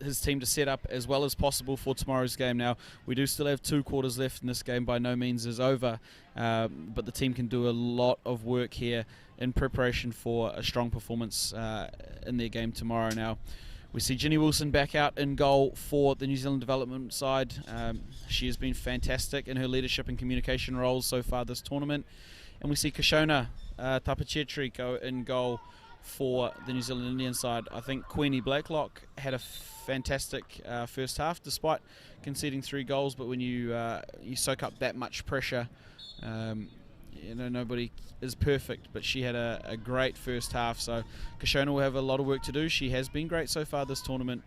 Speaker 1: his team to set up as well as possible for tomorrow's game. Now, we do still have 2 quarters left, and this game by no means is over, but the team can do a lot of work here in preparation for a strong performance in their game tomorrow. Now, we see Ginny Wilson back out in goal for the New Zealand development side. She has been fantastic in her leadership and communication roles so far this tournament. And we see Kashona Tapachetri go in goal for the New Zealand Indian side. I think Queenie Blacklock had a fantastic first half, despite conceding 3 goals. But when you soak up that much pressure, nobody is perfect, but she had a great first half. So Kashona will have a lot of work to do. She has been great so far this tournament.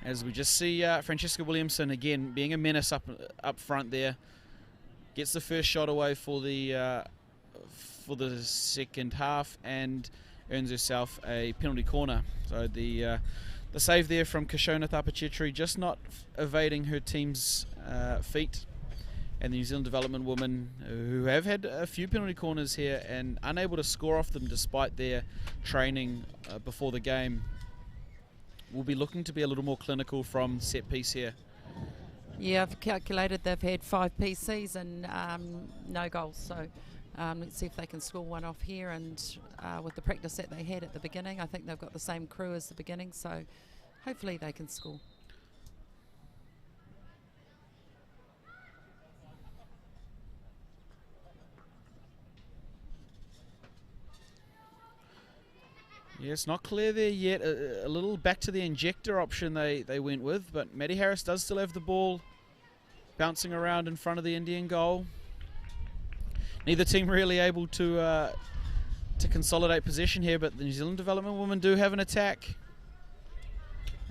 Speaker 1: As we just see Francesca Williamson again being a menace up front there. Gets the first shot away for the second half and earns herself a penalty corner. So the save there from Kashona Thapachetri, just not evading her team's feet. And the New Zealand development women, who have had a few penalty corners here and unable to score off them despite their training before the game, will be looking to be a little more clinical from set piece here.
Speaker 2: Yeah, I've calculated they've had 5 PCs and no goals. So let's see if they can score one off here. And with the practice that they had at the beginning, I think they've got the same crew as the beginning. So hopefully they can score.
Speaker 1: Yeah, it's not clear there yet. A little back to the injector option they went with, but Maddie Harris does still have the ball bouncing around in front of the Indian goal. Neither team really able to consolidate possession here, but the New Zealand development women do have an attack.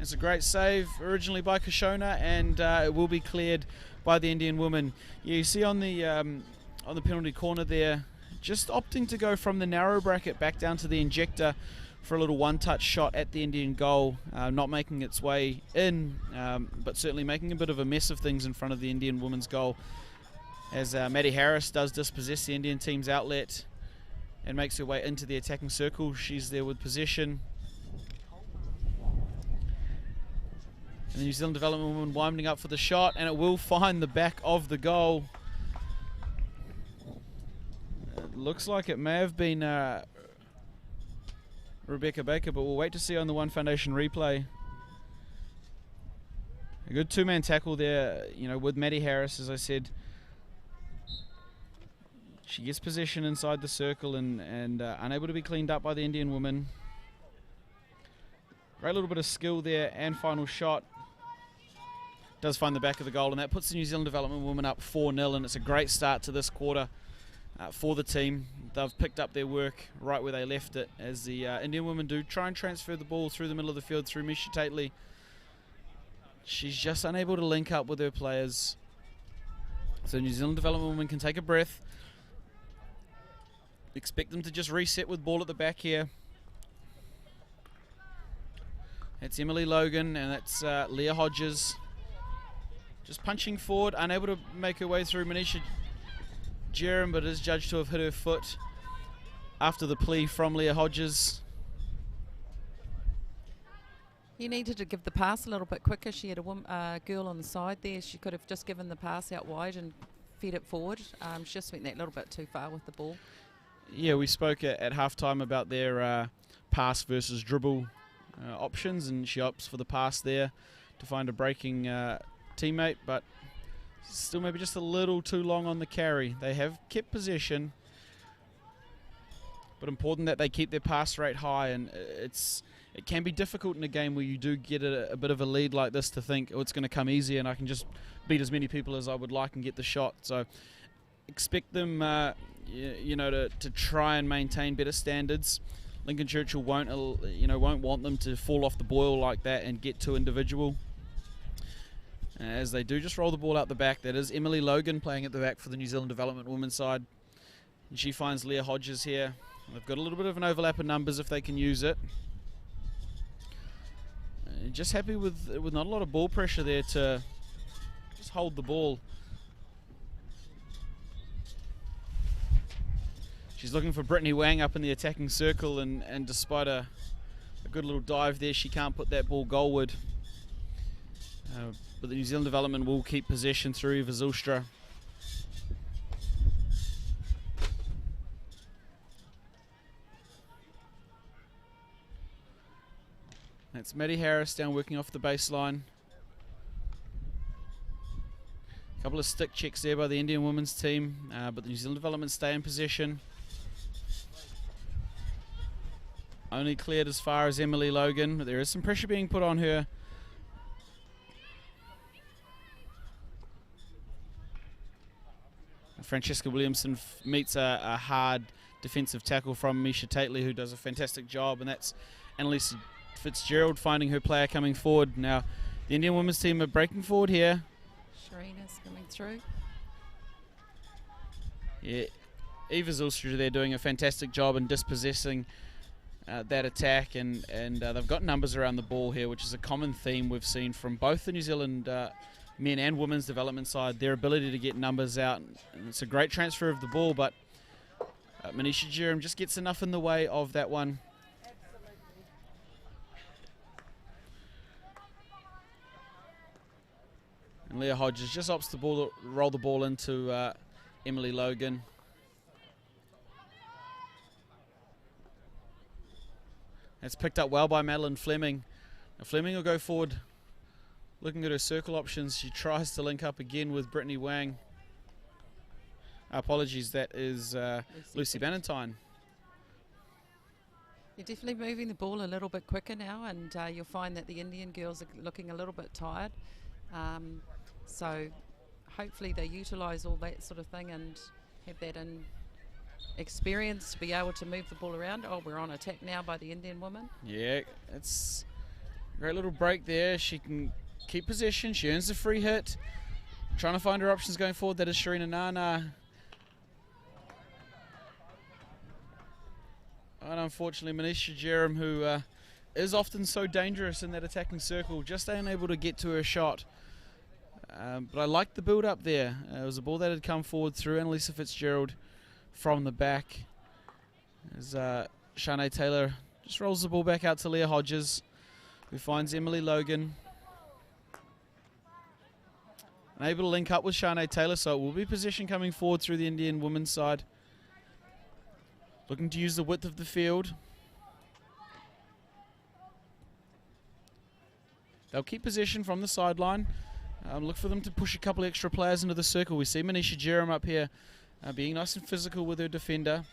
Speaker 1: It's a great save originally by Kashona, and it will be cleared by the Indian women. Yeah, you see on the penalty corner there, just opting to go from the narrow bracket back down to the injector for a little one-touch shot at the Indian goal, not making its way in, but certainly making a bit of a mess of things in front of the Indian women's goal, as Maddie Harris does dispossess the Indian team's outlet and makes her way into the attacking circle. She's there with possession. And the New Zealand development woman winding up for the shot, and it will find the back of the goal. It looks like it may have been Rebecca Baker, but we'll wait to see on the One Foundation replay. A good two-man tackle there, with Maddie Harris, as I said. She gets possession inside the circle and unable to be cleaned up by the Indian woman. Great little bit of skill there, and final shot. Does find the back of the goal, and that puts the New Zealand development women up 4-0, and it's a great start to this quarter for the team. They've picked up their work right where they left it, as the Indian women do try and transfer the ball through the middle of the field through Misha Tately. She's just unable to link up with her players. So New Zealand development women can take a breath. Expect them to just reset with ball at the back here. That's Emily Logan, and that's Leah Hodges. Just punching forward, unable to make her way through Manisha Jerem, but is judged to have hit her foot after the plea from Leah Hodges.
Speaker 2: You needed to give the pass a little bit quicker. She had a girl on the side there. She could have just given the pass out wide and fed it forward. She just went that little bit too far with the ball.
Speaker 1: Yeah, we spoke at halftime about their pass versus dribble options, and she opts for the pass there to find a breaking teammate, but still maybe just a little too long on the carry. They have kept possession, but important that they keep their pass rate high, and it can be difficult in a game where you do get a bit of a lead like this to think, oh, it's going to come easy and I can just beat as many people as I would like and get the shot. So expect them to try and maintain better standards. Lincoln Churchill won't want them to fall off the boil like that and get too individual. As they do just roll the ball out the back. That is Emily Logan playing at the back for the New Zealand Development Women's side. And she finds Leah Hodges here. They've got a little bit of an overlap in numbers if they can use it. Just happy with not a lot of ball pressure there to just hold the ball. She's looking for Brittany Wang up in the attacking circle, and despite a good little dive there, she can't put that ball goalward. But the New Zealand Development will keep possession through Eva Zylstra. That's Maddie Harris down working off the baseline. A couple of stick checks there by the Indian women's team, but the New Zealand Development stay in possession. Only cleared as far as Emily Logan, but there is some pressure being put on her. Francesca Williamson meets a hard defensive tackle from Misha Tately, who does a fantastic job, and that's Annalisa Fitzgerald finding her player coming forward. Now, the Indian women's team are breaking forward here.
Speaker 2: Sharina's coming through.
Speaker 1: Yeah, Eva Zulstra there doing a fantastic job in dispossessing that attack, and they've got numbers around the ball here, which is a common theme we've seen from both the New Zealand men and women's development side, their ability to get numbers out. And it's a great transfer of the ball, but Manisha Jerem just gets enough in the way of that one. And Leah Hodges just opts to roll the ball into Emily Logan. That's picked up well by Madeline Fleming. Now Fleming will go forward, looking at her circle options. She tries to link up again with Brittany Wang. Apologies, that is Lucy Bannatyne.
Speaker 2: You're definitely moving the ball a little bit quicker now, and you'll find that the Indian girls are looking a little bit tired. So hopefully they utilise all that sort of thing and have that in experience to be able to move the ball around. Oh, we're on attack now by the Indian woman.
Speaker 1: Yeah, it's a great little break there. She can keep possession. She earns the free hit. Trying to find her options going forward. That is Sharina Nana. And unfortunately, Manisha Jerem, who is often so dangerous in that attacking circle, just unable to get to her shot. But I liked the build up there. It was a ball that had come forward through Annalisa Fitzgerald from the back. As Shanae Taylor just rolls the ball back out to Leah Hodges, who finds Emily Logan. Able to link up with Shanae Taylor, so it will be possession coming forward through the Indian women's side. Looking to use the width of the field. They'll keep possession from the sideline. Look for them to push a couple extra players into the circle. We see Manisha Jerem up here being nice and physical with her defender.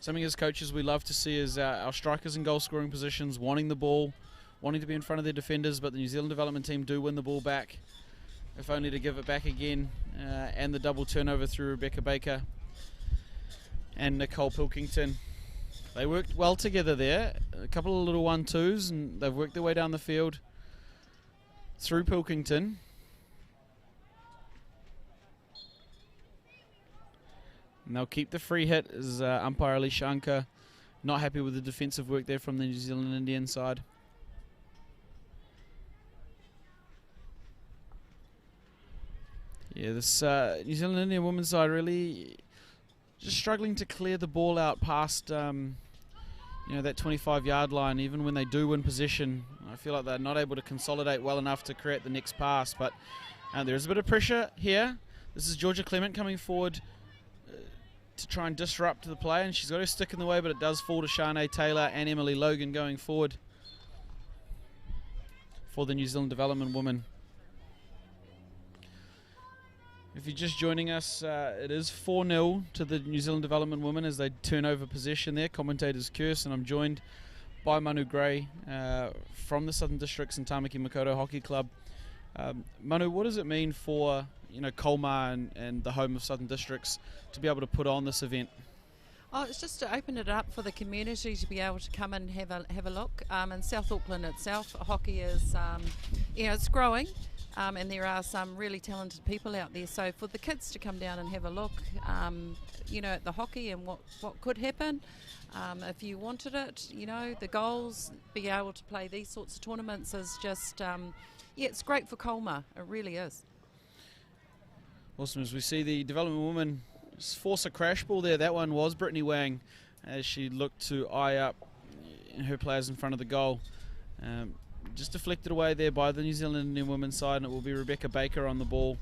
Speaker 1: Something as coaches we love to see is our strikers in goal scoring positions wanting the ball, wanting to be in front of their defenders, but the New Zealand development team do win the ball back, if only to give it back again. And the double turnover through Rebecca Baker and Nicole Pilkington. They worked well together there. A couple of little 1-2s, and they've worked their way down the field through Pilkington. And they'll keep the free hit as umpire Alicia Anka not happy with the defensive work there from the New Zealand Indian side. Yeah, this New Zealand Indian women's side really just struggling to clear the ball out past that 25-yard line. Even when they do win possession, I feel like they're not able to consolidate well enough to create the next pass. But there is a bit of pressure here. This is Georgia Clement coming forward to try and disrupt the play, and she's got her stick in the way, but it does fall to Shanae Taylor and Emily Logan going forward for the New Zealand development women. If you're just joining us, it is 4-0 to the New Zealand development women as they turn over possession there. Commentator's curse, and I'm joined by Manu Gray from the Southern Districts and Tamaki Makaurau Hockey Club. Manu, what does it mean for Colmar and the home of Southern Districts to be able to put on this event?
Speaker 2: Oh, it's just to open it up for the community to be able to come and have a look. In South Auckland itself, hockey is it's growing. And there are some really talented people out there. So for the kids to come down and have a look, at the hockey and what could happen, if you wanted it, the goals, being able to play these sorts of tournaments is just, it's great for Colmar. It really is.
Speaker 1: Awesome. As we see the development woman force a crash ball there, that one was Brittany Wang as she looked to eye up her players in front of the goal. Just deflected away there by the New Zealand Indian women's side, and it will be Rebecca Baker on the ball,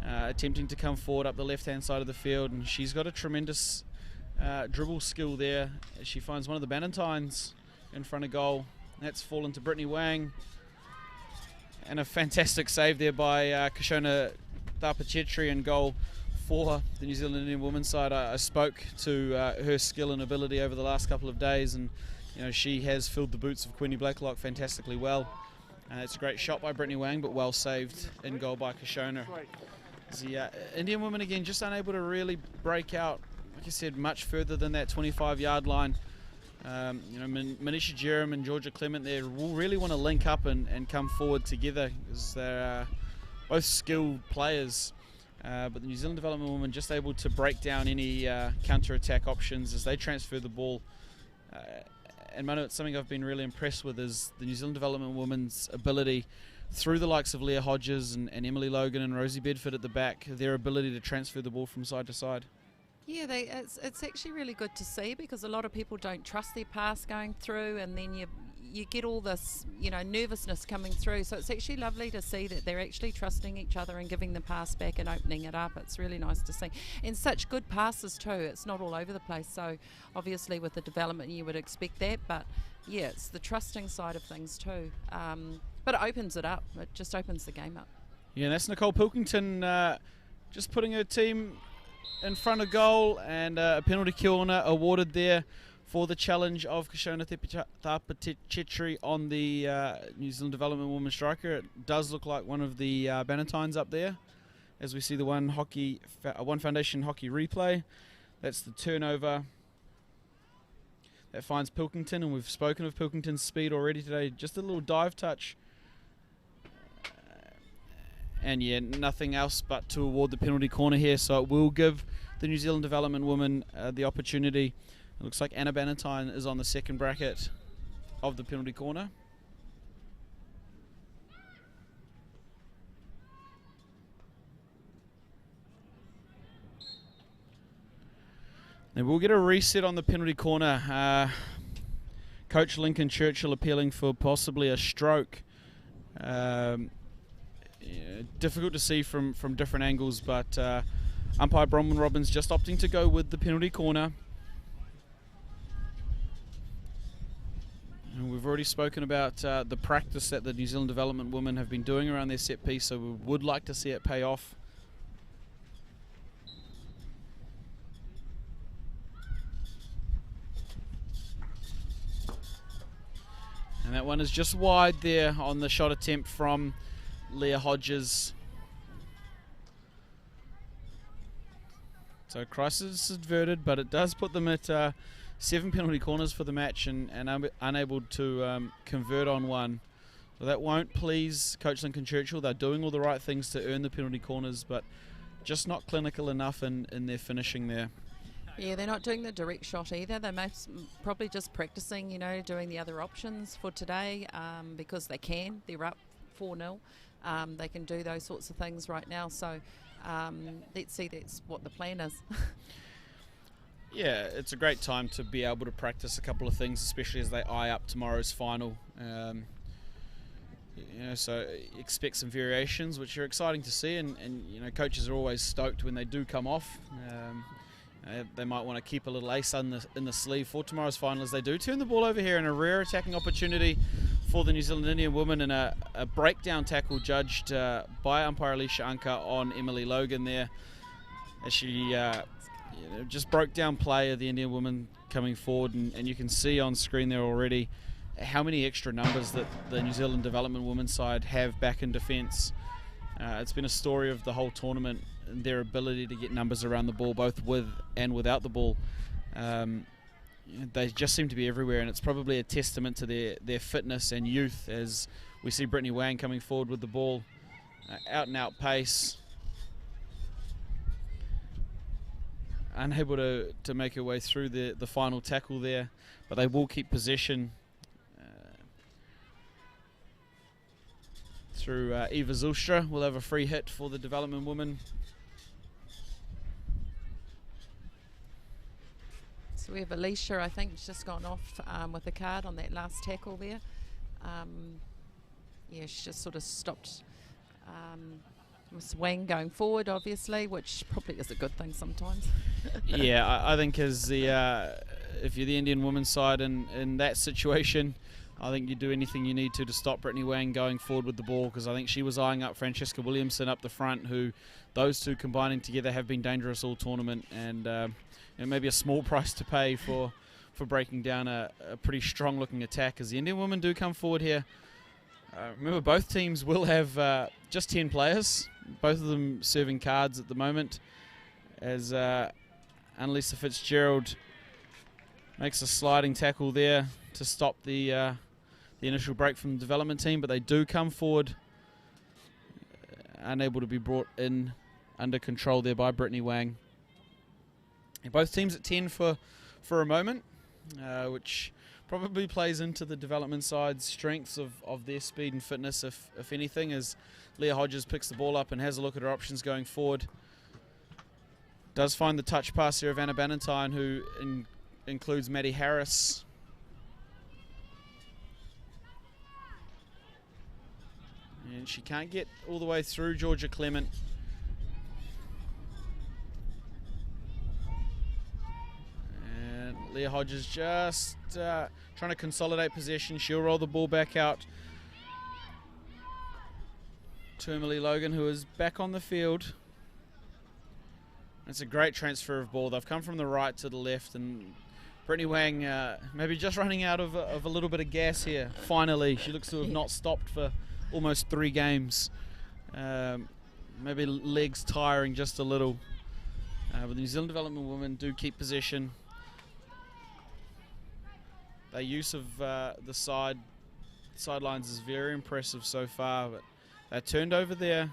Speaker 1: attempting to come forward up the left-hand side of the field, and she's got a tremendous dribble skill there. She finds one of the Bannatynes in front of goal. That's fallen to Brittany Wang, and a fantastic save there by Kashona Thapachetri in goal for the New Zealand Indian women's side. I spoke to her skill and ability over the last couple of days, and she has filled the boots of Queenie Blacklock fantastically well. It's a great shot by Brittany Wang, but well saved in goal by Kashona. The Indian women again just unable to really break out, like I said, much further than that 25-yard line. Manisha Jerem and Georgia Clement there will really want to link up and come forward together, because they're both skilled players. But the New Zealand development women just able to break down any counter-attack options as they transfer the ball. And Manu, it's something I've been really impressed with, is the New Zealand development women's ability, through the likes of Leah Hodges and Emily Logan and Rosie Bedford at the back, their ability to transfer the ball from side to side.
Speaker 2: Yeah, it's actually really good to see, because a lot of people don't trust their pass going through, and then you get all this, nervousness coming through. So it's actually lovely to see that they're actually trusting each other and giving the pass back and opening it up. It's really nice to see. And such good passes too. It's not all over the place. So obviously with the development you would expect that, but yeah, it's the trusting side of things too. But it opens it up. It just opens the game up.
Speaker 1: Yeah, and that's Nicole Pilkington just putting her team in front of goal, and a penalty corner awarded there for the challenge of Kashona Thapachetri on the New Zealand Development Women's striker. It does look like one of the Bannatynes up there, as we see the One Foundation hockey replay. That's the turnover that finds Pilkington, and we've spoken of Pilkington's speed already today. Just a little dive touch. And yeah, nothing else but to award the penalty corner here, so it will give the New Zealand development women the opportunity. It looks like Anna Bannatyne is on the second bracket of the penalty corner. And we'll get a reset on the penalty corner. Coach Lincoln Churchill appealing for possibly a stroke. Difficult to see from different angles, but umpire Bronwyn Robbins just opting to go with the penalty corner. And we've already spoken about the practice that the New Zealand development women have been doing around their set piece, so we would like to see it pay off. And that one is just wide there on the shot attempt from Leah Hodges. So crisis averted, but it does put them at 7 penalty corners for the match, and unable to convert on one. So that won't please Coach Lincoln Churchill. They're doing all the right things to earn the penalty corners, but just not clinical enough in their finishing there.
Speaker 2: Yeah, they're not doing the direct shot either. They're probably just practicing, doing the other options for today, because they can. They're up 4-0. They can do those sorts of things right now. So let's see, that's what the plan is.
Speaker 1: Yeah, it's a great time to be able to practice a couple of things, especially as they eye up tomorrow's final. So expect some variations, which are exciting to see, and coaches are always stoked when they do come off. They might want to keep a little ace in the sleeve for tomorrow's final, as they do turn the ball over here in a rare attacking opportunity for the New Zealand Indian women, and a breakdown tackle judged by umpire Alicia Anka on Emily Logan there, as she just broke down play of the Indian women coming forward, and you can see on screen there already how many extra numbers that the New Zealand development women's side have back in defence. It's been a story of the whole tournament, their ability to get numbers around the ball, both with and without the ball. They just seem to be everywhere, and it's probably a testament to their fitness and youth, as we see Brittany Wang coming forward with the ball. Out and out pace. Unable to make her way through the final tackle there, but they will keep possession through Eva Zulstra. We'll have a free hit for the development woman.
Speaker 2: So we have Alicia, I think, she's just gone off with a card on that last tackle there. Yeah, she just sort of stopped Miss Wang going forward, obviously, which probably is a good thing sometimes.
Speaker 1: Yeah, I think as if you're the Indian women's side in that situation, I think you do anything you need to stop Brittany Wang going forward with the ball, because I think she was eyeing up Francesca Williamson up the front, who those two combining together have been dangerous all tournament, and maybe a small price to pay for breaking down a pretty strong looking attack, as the Indian women do come forward here. Remember, both teams will have just 10 players, both of them serving cards at the moment, as Annalisa Fitzgerald makes a sliding tackle there to stop the initial break from the development team, but they do come forward, unable to be brought in under control there by Brittany Wang. And both teams at 10 for a moment, which probably plays into the development side's strengths of their speed and fitness, if anything, as Leah Hodges picks the ball up and has a look at her options going forward. Does find the touch pass here of Anna Bannatyne, who includes Maddie Harris. And she can't get all the way through Georgia Clement. And Leah Hodges just trying to consolidate possession. She'll roll the ball back out to Emily Logan, who is back on the field. It's a great transfer of ball. They've come from the right to the left, and Brittany Wang maybe just running out of a little bit of gas here. Finally, she looks to have not stopped for almost 3 games. Maybe legs tiring just a little. But the New Zealand development women do keep possession. Their use of the sidelines is very impressive so far, but they're turned over there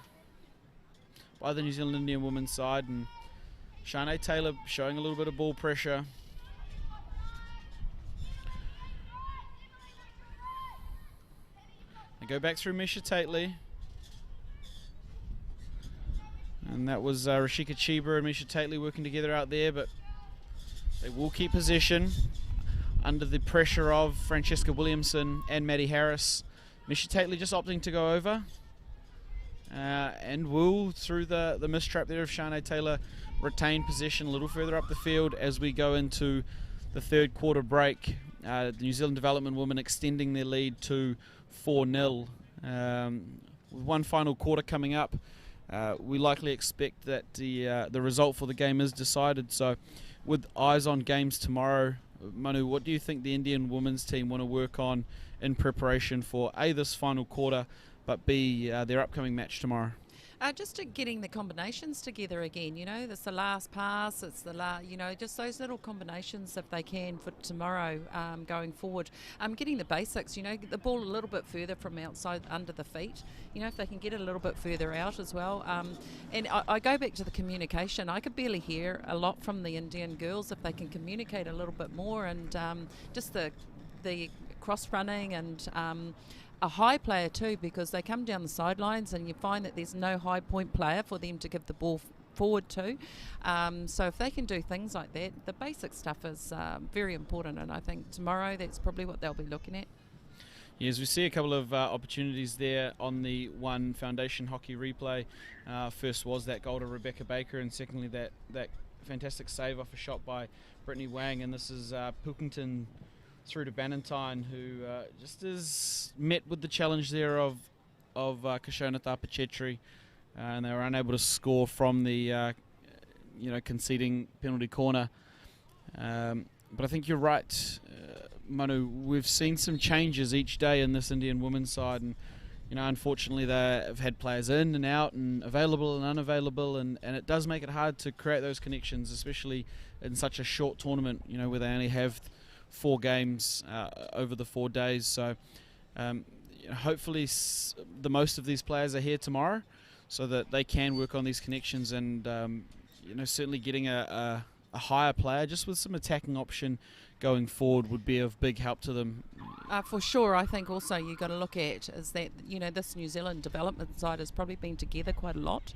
Speaker 1: by the New Zealand Indian women's side, and Shanae Taylor showing a little bit of ball pressure. They go back through Misha Tately. And that was Rashika Chiba and Misha Tately working together out there, but they will keep possession under the pressure of Francesca Williamson and Maddie Harris. Misha Tately just opting to go over. And will, through the mistrap there of Shanae Taylor, retain possession a little further up the field as we go into the third quarter break. The New Zealand development women extending their lead to 4-0. With one final quarter coming up, we likely expect that the result for the game is decided. So with eyes on games tomorrow, Manu, what do you think the Indian women's team want to work on in preparation for A, this final quarter, but B, their upcoming match tomorrow?
Speaker 2: Just getting the combinations together again, it's the last pass, it's the just those little combinations if they can for tomorrow going forward. Getting the basics, the ball a little bit further from outside under the feet, if they can get it a little bit further out as well. And I go back to the communication. I could barely hear a lot from the Indian girls. If they can communicate a little bit more, and just the cross running and a high player too, because they come down the sidelines and you find that there's no high point player for them to give the ball forward to. So if they can do things like that, the basic stuff is very important, and I think tomorrow that's probably what they'll be looking at.
Speaker 1: Yes, we see a couple of opportunities there on the One Foundation hockey replay. First was that goal to Rebecca Baker, and secondly that fantastic save off a shot by Brittany Wang, and this is Pilkington through to Bannatyne, who just is met with the challenge there of Kashona Thapachetri, and they were unable to score from the conceding penalty corner. But I think you're right, Manu. We've seen some changes each day in this Indian women's side, and unfortunately they have had players in and out and available and unavailable, and it does make it hard to create those connections, especially in such a short tournament, where they only have 4 games over the 4 days. So hopefully the most of these players are here tomorrow so that they can work on these connections, and certainly getting a higher player just with some attacking option going forward would be of big help to them.
Speaker 2: For sure. I think also you've got to look at is that this New Zealand development side has probably been together quite a lot.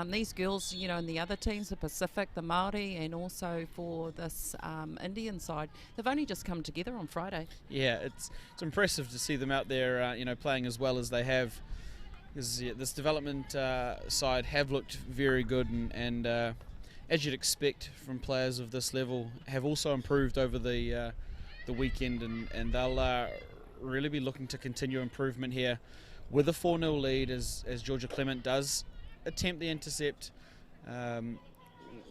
Speaker 2: These girls, in the other teams, the Pacific, the Māori, and also for this Indian side, they've only just come together on Friday. Yeah,
Speaker 1: it's impressive to see them out there, playing as well as they have. Because this development side have looked very good, and as you'd expect from players of this level, have also improved over the weekend, and they'll really be looking to continue improvement here with a 4-0 lead as Georgia Clement does attempt the intercept.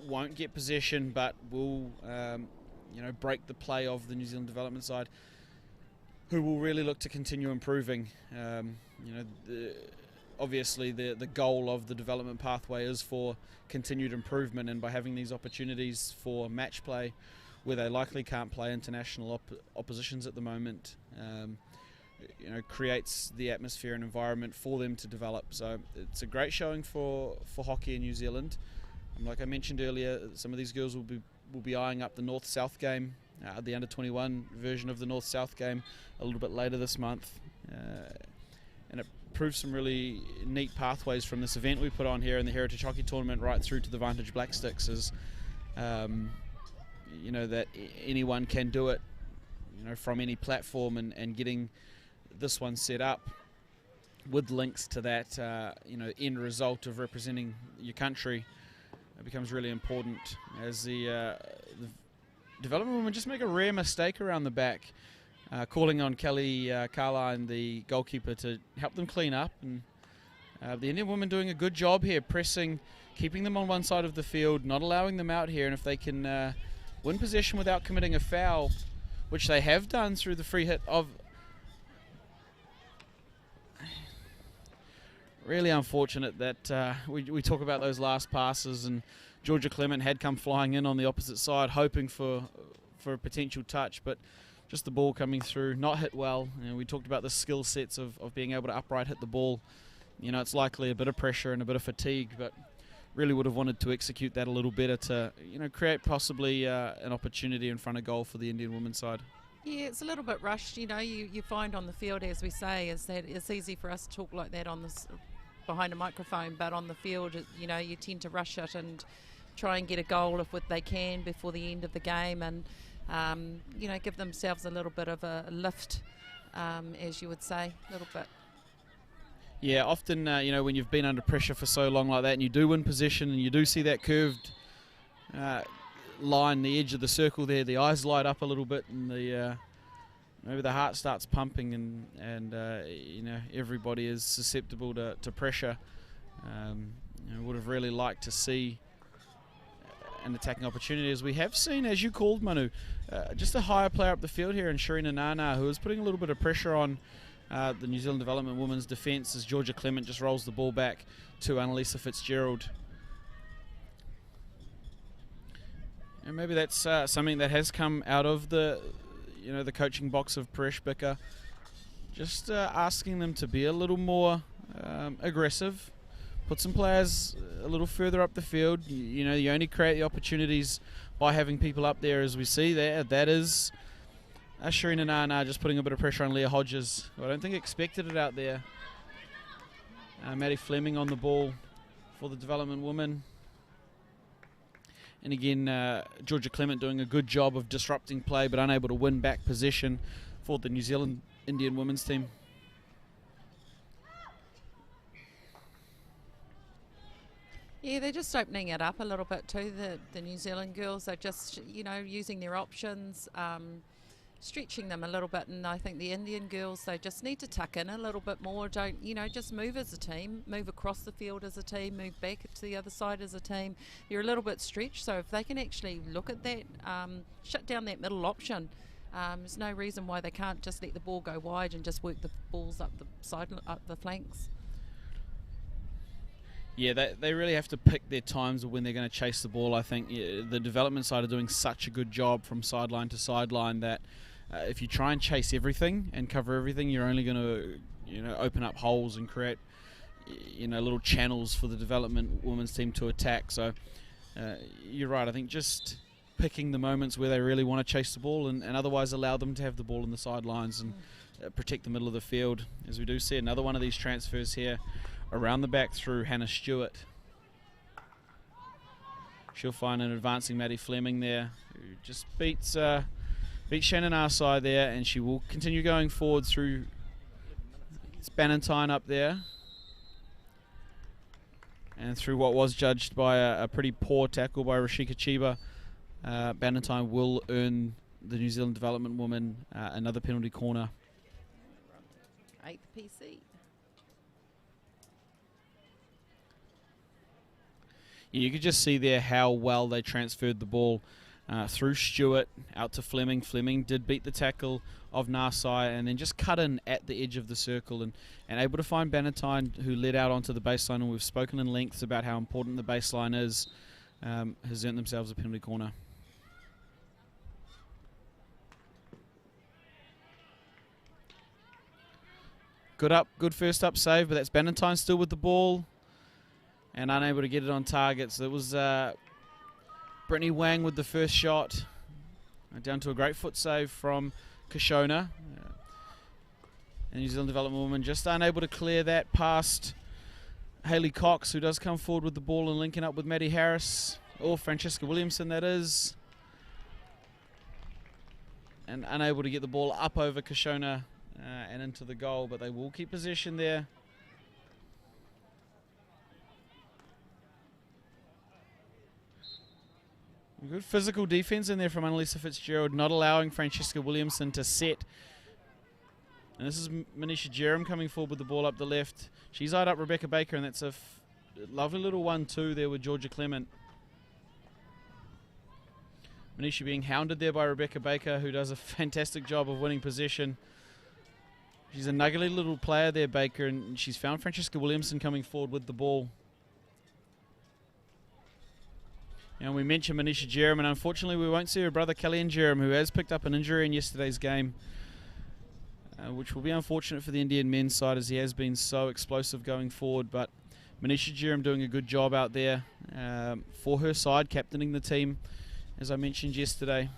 Speaker 1: Won't get possession, but will break the play of the New Zealand development side. who will really look to continue improving. Obviously the goal of the development pathway is for continued improvement, and by having these opportunities for match play where they likely can't play international oppositions at the moment, creates the atmosphere and environment for them to develop. So it's a great showing for hockey in New Zealand. Like I mentioned earlier, some of these girls will be eyeing up the North-South game, the under-21 version of the North-South game, a little bit later this month. And it proves some really neat pathways from this event we put on here in the Heritage Hockey Tournament right through to the Vantage Black Sticks, is that anyone can do it, from any platform, and getting this one set up with links to that end result of representing your country, it becomes really important, as the development women just make a rare mistake around the back, calling on Kelly Carline, the goalkeeper, to help them clean up. And the Indian women doing a good job here, pressing, keeping them on one side of the field, not allowing them out here. And if they can win possession without committing a foul, which they have done through the free hit of... Really unfortunate that we talk about those last passes, and Georgia Clement had come flying in on the opposite side, hoping for a potential touch, but just the ball coming through, not hit well. We talked about the skill sets of being able to upright hit the ball. It's likely a bit of pressure and a bit of fatigue, but really would have wanted to execute that a little better to create possibly an opportunity in front of goal for the Indian women's side.
Speaker 2: Yeah, it's a little bit rushed. You find on the field, as we say, is that it's easy for us to talk like that on this behind a microphone, but on the field, you tend to rush it and try and get a goal if they can before the end of the game, and give themselves a little bit of a lift, as you would say, a little bit.
Speaker 1: Yeah, often when you've been under pressure for so long like that, and you do win possession, and you do see that curved line, the edge of the circle there, the eyes light up a little bit, and maybe the heart starts pumping, and everybody is susceptible to pressure. Would have really liked to see an attacking opportunity, as we have seen, as you called, Manu, just a higher player up the field here in Sharina Nana, who is putting a little bit of pressure on the New Zealand Development Women's defence, as Georgia Clement just rolls the ball back to Annalisa Fitzgerald. And maybe that's something that has come out of the coaching box of Paresh Bicker, just asking them to be a little more aggressive, put some players a little further up the field. You only create the opportunities by having people up there, as we see there. That is Sharina Nana just putting a bit of pressure on Leah Hodges, who I don't think expected it out there. Maddie Fleming on the ball for the development woman. And again, Georgia Clement doing a good job of disrupting play, but unable to win back possession for the New Zealand Indian women's team.
Speaker 2: Yeah, they're just opening it up a little bit too, the New Zealand girls. They're just, using their options, stretching them a little bit. And I think the Indian girls, they just need to tuck in a little bit more. Don't, just move as a team, move across the field as a team, move back to the other side as a team. You're a little bit stretched, so if they can actually look at that, shut down that middle option, there's no reason why they can't just let the ball go wide and just work the balls up the side, up the flanks.
Speaker 1: Yeah, they really have to pick their times of when they're going to chase the ball. I think the development side are doing such a good job from sideline to sideline that if you try and chase everything and cover everything, you're only going to open up holes and create little channels for the development women's team to attack. So you're right. I think just picking the moments where they really want to chase the ball, and otherwise allow them to have the ball in the sidelines and protect the middle of the field. As we do see another one of these transfers here around the back through Hannah Stewart. She'll find an advancing Maddie Fleming there, who just beats Shannon Arsai there, and she will continue going forward through Bannatyne up there, and through what was judged by a pretty poor tackle by Rashika Chiba. Bannatyne will earn the New Zealand development woman another penalty corner.
Speaker 2: 8th PC.
Speaker 1: You could just see there how well they transferred the ball through Stewart, out to Fleming. Fleming did beat the tackle of Narsai and then just cut in at the edge of the circle and able to find Bannatyne, who led out onto the baseline, and we've spoken in lengths about how important the baseline is, has earned themselves a penalty corner. Good first up save, but that's Bannatyne still with the ball and unable to get it on target. So it was Brittany Wang with the first shot, down to a great foot save from Kashona. And New Zealand development woman just unable to clear that past Hayley Cox, who does come forward with the ball and linking up with Maddie Harris, or Francesca Williamson that is. And unable to get the ball up over Kashona and into the goal, but they will keep possession there. Good physical defense in there from Annalisa Fitzgerald, not allowing Francesca Williamson to set. And this is Manisha Jerem coming forward with the ball up the left. She's eyed up Rebecca Baker, and that's a lovely little 1-2 there with Georgia Clement. Manisha being hounded there by Rebecca Baker, who does a fantastic job of winning possession. She's a nuggety little player there, Baker, and she's found Francesca Williamson coming forward with the ball. And we mentioned Manisha Jerem, and unfortunately we won't see her brother Kellyanne Jerem, who has picked up an injury in yesterday's game, which will be unfortunate for the Indian men's side as he has been so explosive going forward. But Manisha Jerem doing a good job out there for her side, captaining the team, as I mentioned yesterday.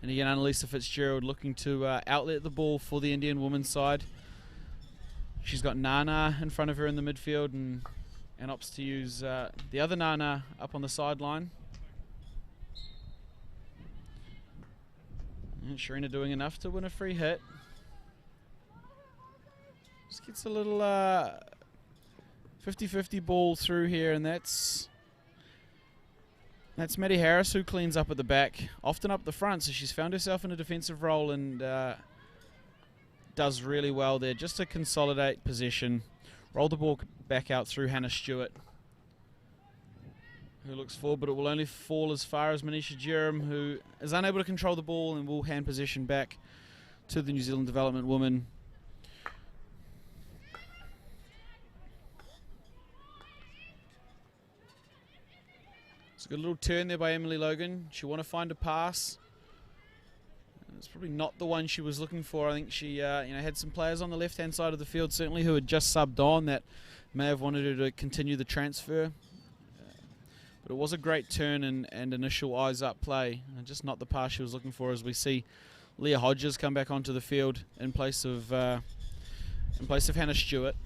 Speaker 1: And again, Annalisa Fitzgerald looking to outlet the ball for the Indian women's side. She's got Nana in front of her in the midfield and opts to use the other Nana up on the sideline. And Sharina doing enough to win a free hit. Just gets a little 50-50 ball through here, and that's Maddie Harris, who cleans up at the back, often up the front, so she's found herself in a defensive role and does really well there just to consolidate possession. Roll the ball back out through Hannah Stewart, who looks forward, but it will only fall as far as Manisha Jerem, who is unable to control the ball and will hand possession back to the New Zealand development woman. It's a good little turn there by Emily Logan. She'll want to find a pass. It's probably not the one she was looking for. I think she had some players on the left-hand side of the field, certainly, who had just subbed on that may have wanted her to continue the transfer. But it was a great turn and initial eyes-up play. Just not the pass she was looking for, as we see Leah Hodges come back onto the field in place of Hannah Stewart.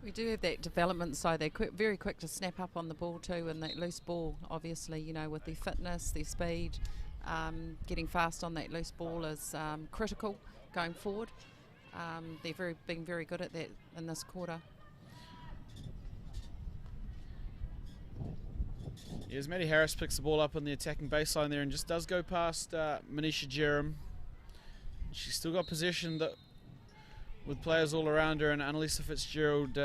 Speaker 2: We do have that development side. They're very quick to snap up on the ball too, and that loose ball, obviously, with their fitness, their speed, getting fast on that loose ball is critical going forward. They're being very good at that in this quarter.
Speaker 1: As Maddie Harris picks the ball up on the attacking baseline there and just does go past Manisha Jerem. She's still got possession with players all around her, and Annalisa Fitzgerald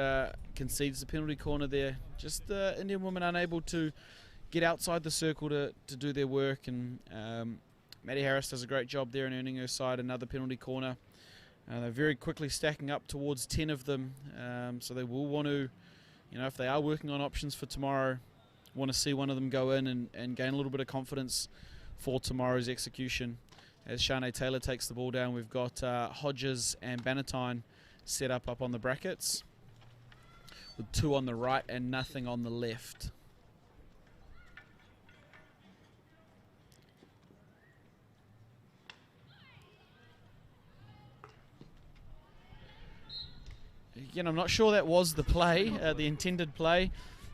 Speaker 1: concedes the penalty corner there. Just the Indian women unable to get outside the circle to do their work, and Maddie Harris does a great job there in earning her side another penalty corner. They're very quickly stacking up towards 10 of them, so they will want to, if they are working on options for tomorrow, want to see one of them go in and gain a little bit of confidence for tomorrow's execution. As Shanae Taylor takes the ball down, we've got Hodges and Bannatyne set up on the brackets, with 2 on the right and nothing on the left. Again, I'm not sure that was the play, the intended play.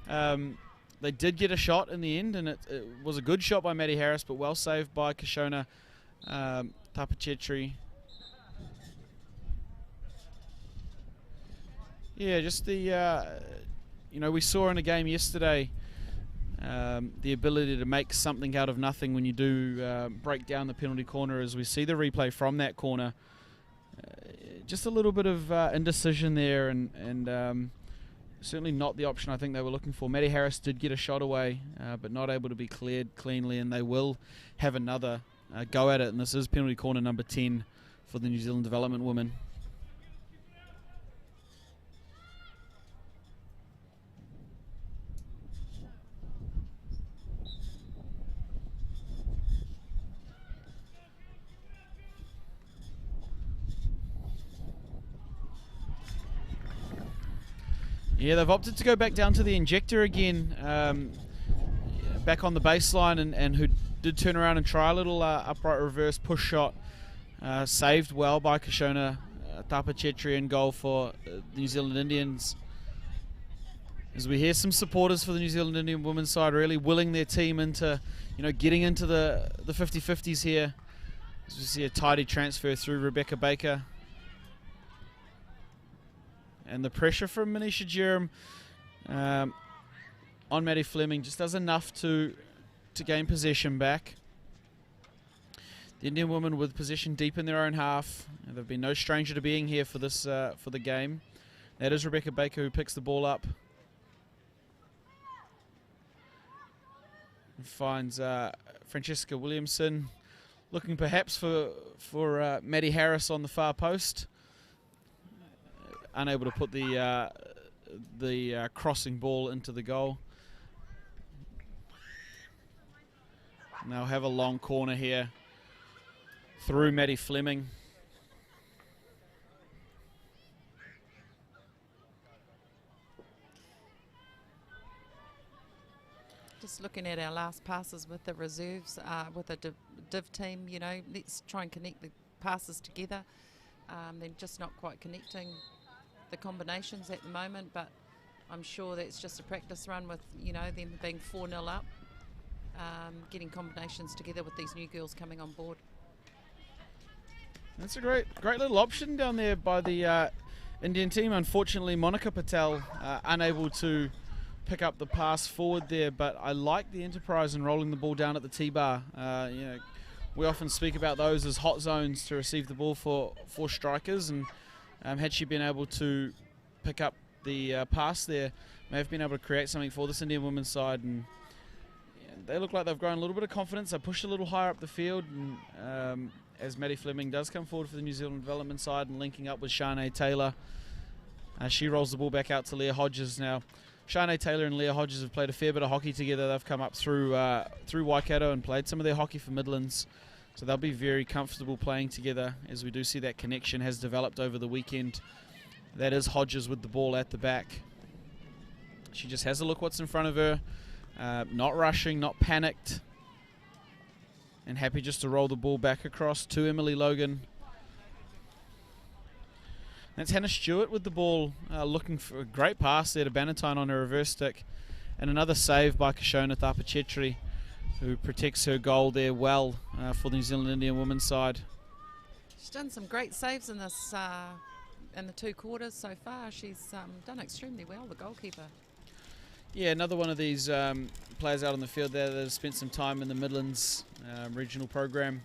Speaker 1: They did get a shot in the end, and it was a good shot by Maddie Harris, but well saved by Kashona Tapachetri. Yeah, just the we saw in a game yesterday the ability to make something out of nothing when you do break down the penalty corner, as we see the replay from that corner. Just a little bit of indecision there, and certainly not the option I think they were looking for. Maddie Harris did get a shot away, but not able to be cleared cleanly, and they will have another go at it, and this is penalty corner number 10 for the New Zealand development women. Yeah, they've opted to go back down to the injector again, back on the baseline, and who did turn around and try a little upright reverse push shot, saved well by Kishona Tapachetri in goal for the New Zealand Indians. As we hear some supporters for the New Zealand Indian women's side really willing their team into, getting into the 50-50s here. As we see a tidy transfer through Rebecca Baker. And the pressure from Manisha Jerem on Maddie Fleming just does enough to gain possession back. The Indian women with possession deep in their own half. They've been no stranger to being here for this for the game. That is Rebecca Baker who picks the ball up and finds Francesca Williamson looking perhaps for Maddie Harris on the far post. Unable to put the crossing ball into the goal. And they'll have a long corner here through Maddie Fleming.
Speaker 2: Just looking at our last passes with the reserves, with the div team, let's try and connect the passes together. They're just not quite connecting the combinations at the moment, but I'm sure that's just a practice run with them being 4-0 up, getting combinations together with these new girls coming on board.
Speaker 1: That's a great little option down there by the Indian team. Unfortunately, Monica Patel unable to pick up the pass forward there, but I like the enterprise in rolling the ball down at the T-bar. We often speak about those as hot zones to receive the ball for strikers, and had she been able to pick up the pass there, may have been able to create something for this Indian women's side. And they look like they've grown a little bit of confidence. They pushed a little higher up the field, and as Maddie Fleming does come forward for the New Zealand development side and linking up with Shanae Taylor, she rolls the ball back out to Leah Hodges. Now, Shanae Taylor and Leah Hodges have played a fair bit of hockey together. They've come up through Waikato and played some of their hockey for Midlands. So they'll be very comfortable playing together, as we do see that connection has developed over the weekend. That is Hodges with the ball at the back. She just has a look what's in front of her, not rushing, not panicked, and happy just to roll the ball back across to Emily Logan. That's Hannah Stewart with the ball, looking for a great pass there to Bannatyne on her reverse stick, and another save by Kishona Tapachetri, who protects her goal there well for the New Zealand Indian women's side.
Speaker 2: She's done some great saves in this in the 2 quarters so far. She's done extremely well, the goalkeeper.
Speaker 1: Yeah, another one of these players out on the field there that has spent some time in the Midlands regional program.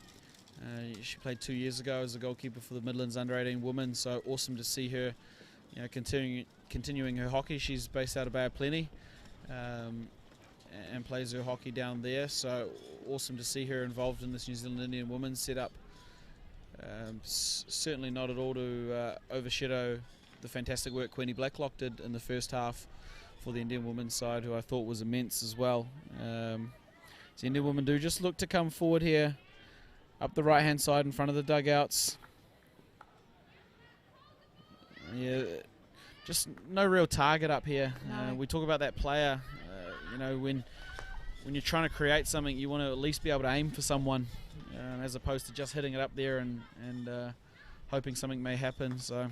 Speaker 1: She played 2 years ago as a goalkeeper for the Midlands under-18 women, so awesome to see her continuing her hockey. She's based out of Bay of Plenty. And plays her hockey down there, so awesome to see her involved in this New Zealand Indian women's setup. Certainly not at all to overshadow the fantastic work Queenie Blacklock did in the first half for the Indian women's side, who I thought was immense as well. The Indian women do just look to come forward here up the right hand side in front of the dugouts. Yeah, just no real target up here.
Speaker 2: No.
Speaker 1: We talk about that player. When you're trying to create something, you want to at least be able to aim for someone, as opposed to just hitting it up there and hoping something may happen. So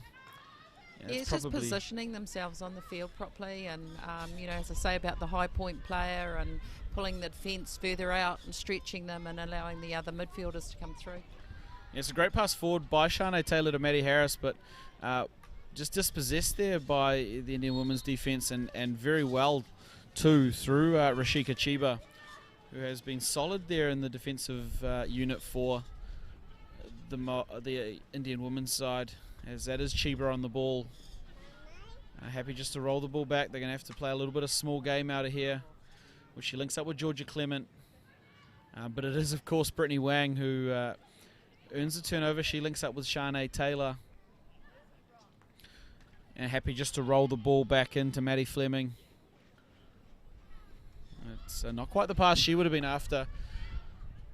Speaker 2: it's just positioning themselves on the field properly, and as I say about the high point player and pulling the defence further out and stretching them and allowing the other midfielders to come through.
Speaker 1: Yeah, it's a great pass forward by Shanae Taylor to Maddie Harris, but just dispossessed there by the Indian women's defence, and very well 2 through Rashika Chiba, who has been solid there in the defensive unit for the Indian women's side, as that is Chiba on the ball. Happy just to roll the ball back. They're going to have to play a little bit of small game out of here, which she links up with Georgia Clement. But it is, of course, Brittany Wang who earns the turnover. She links up with Shanae Taylor. And happy just to roll the ball back into Maddie Fleming. It's not quite the pass she would have been after,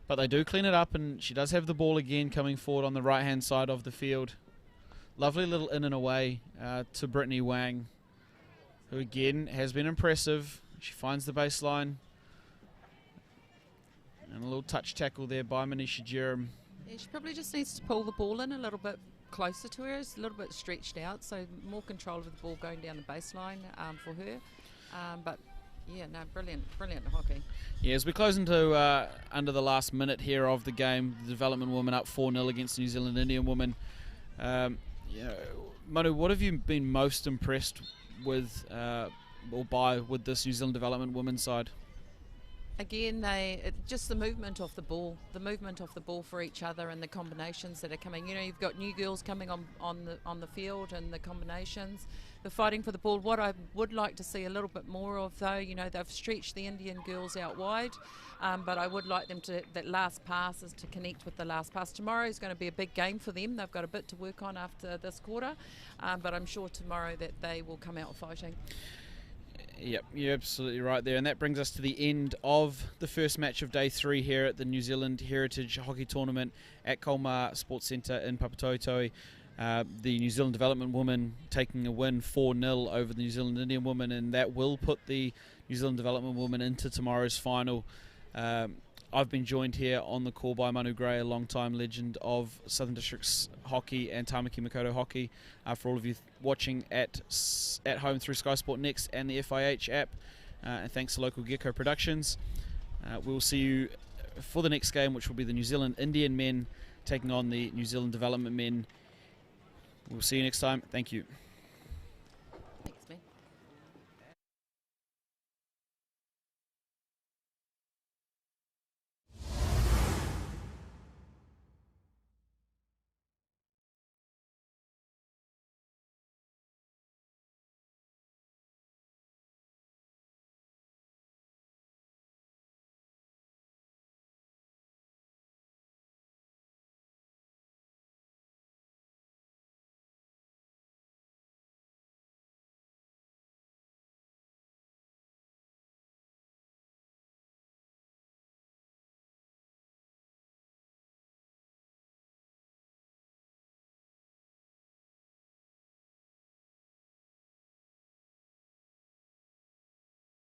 Speaker 1: but they do clean it up, and she does have the ball again coming forward on the right-hand side of the field. Lovely little in and away to Brittany Wang, who again has been impressive. She finds the baseline. And a little touch tackle there by Manisha Jerem.
Speaker 2: Yeah, she probably just needs to pull the ball in a little bit closer to her. It's a little bit stretched out, so more control of the ball going down the baseline for her. But yeah, no, brilliant hockey.
Speaker 1: Yeah, as we close into under the last minute here of the game, the development woman up 4-0 against the New Zealand Indian woman. Manu, what have you been most impressed with with this New Zealand development women's side?
Speaker 2: Again, just the movement off the ball for each other, and the combinations that are coming. You know, you've got new girls coming on the field, and the combinations, the fighting for the ball. What I would like to see a little bit more of, though, you know, they've stretched the Indian girls out wide, but I would like them that last pass is to connect with the last pass. Tomorrow is going to be a big game for them. They've got a bit to work on after this quarter, but I'm sure tomorrow that they will come out fighting.
Speaker 1: Yep, you're absolutely right there. And that brings us to the end of the first match of day 3 here at the New Zealand Heritage Hockey Tournament at Colmar Sports Centre in Papatoetoe. The New Zealand Development Women taking a win 4-0 over the New Zealand Indian Women, and that will put the New Zealand Development Women into tomorrow's final. I've been joined here on the call by Manu Gray, a long-time legend of Southern Districts hockey and Tamaki Makaurau hockey. For all of you watching at home through Sky Sport Next and the FIH app, and thanks to Local Gecko Productions. We'll see you for the next game, which will be the New Zealand Indian men taking on the New Zealand Development men. We'll see you next time. Thank you.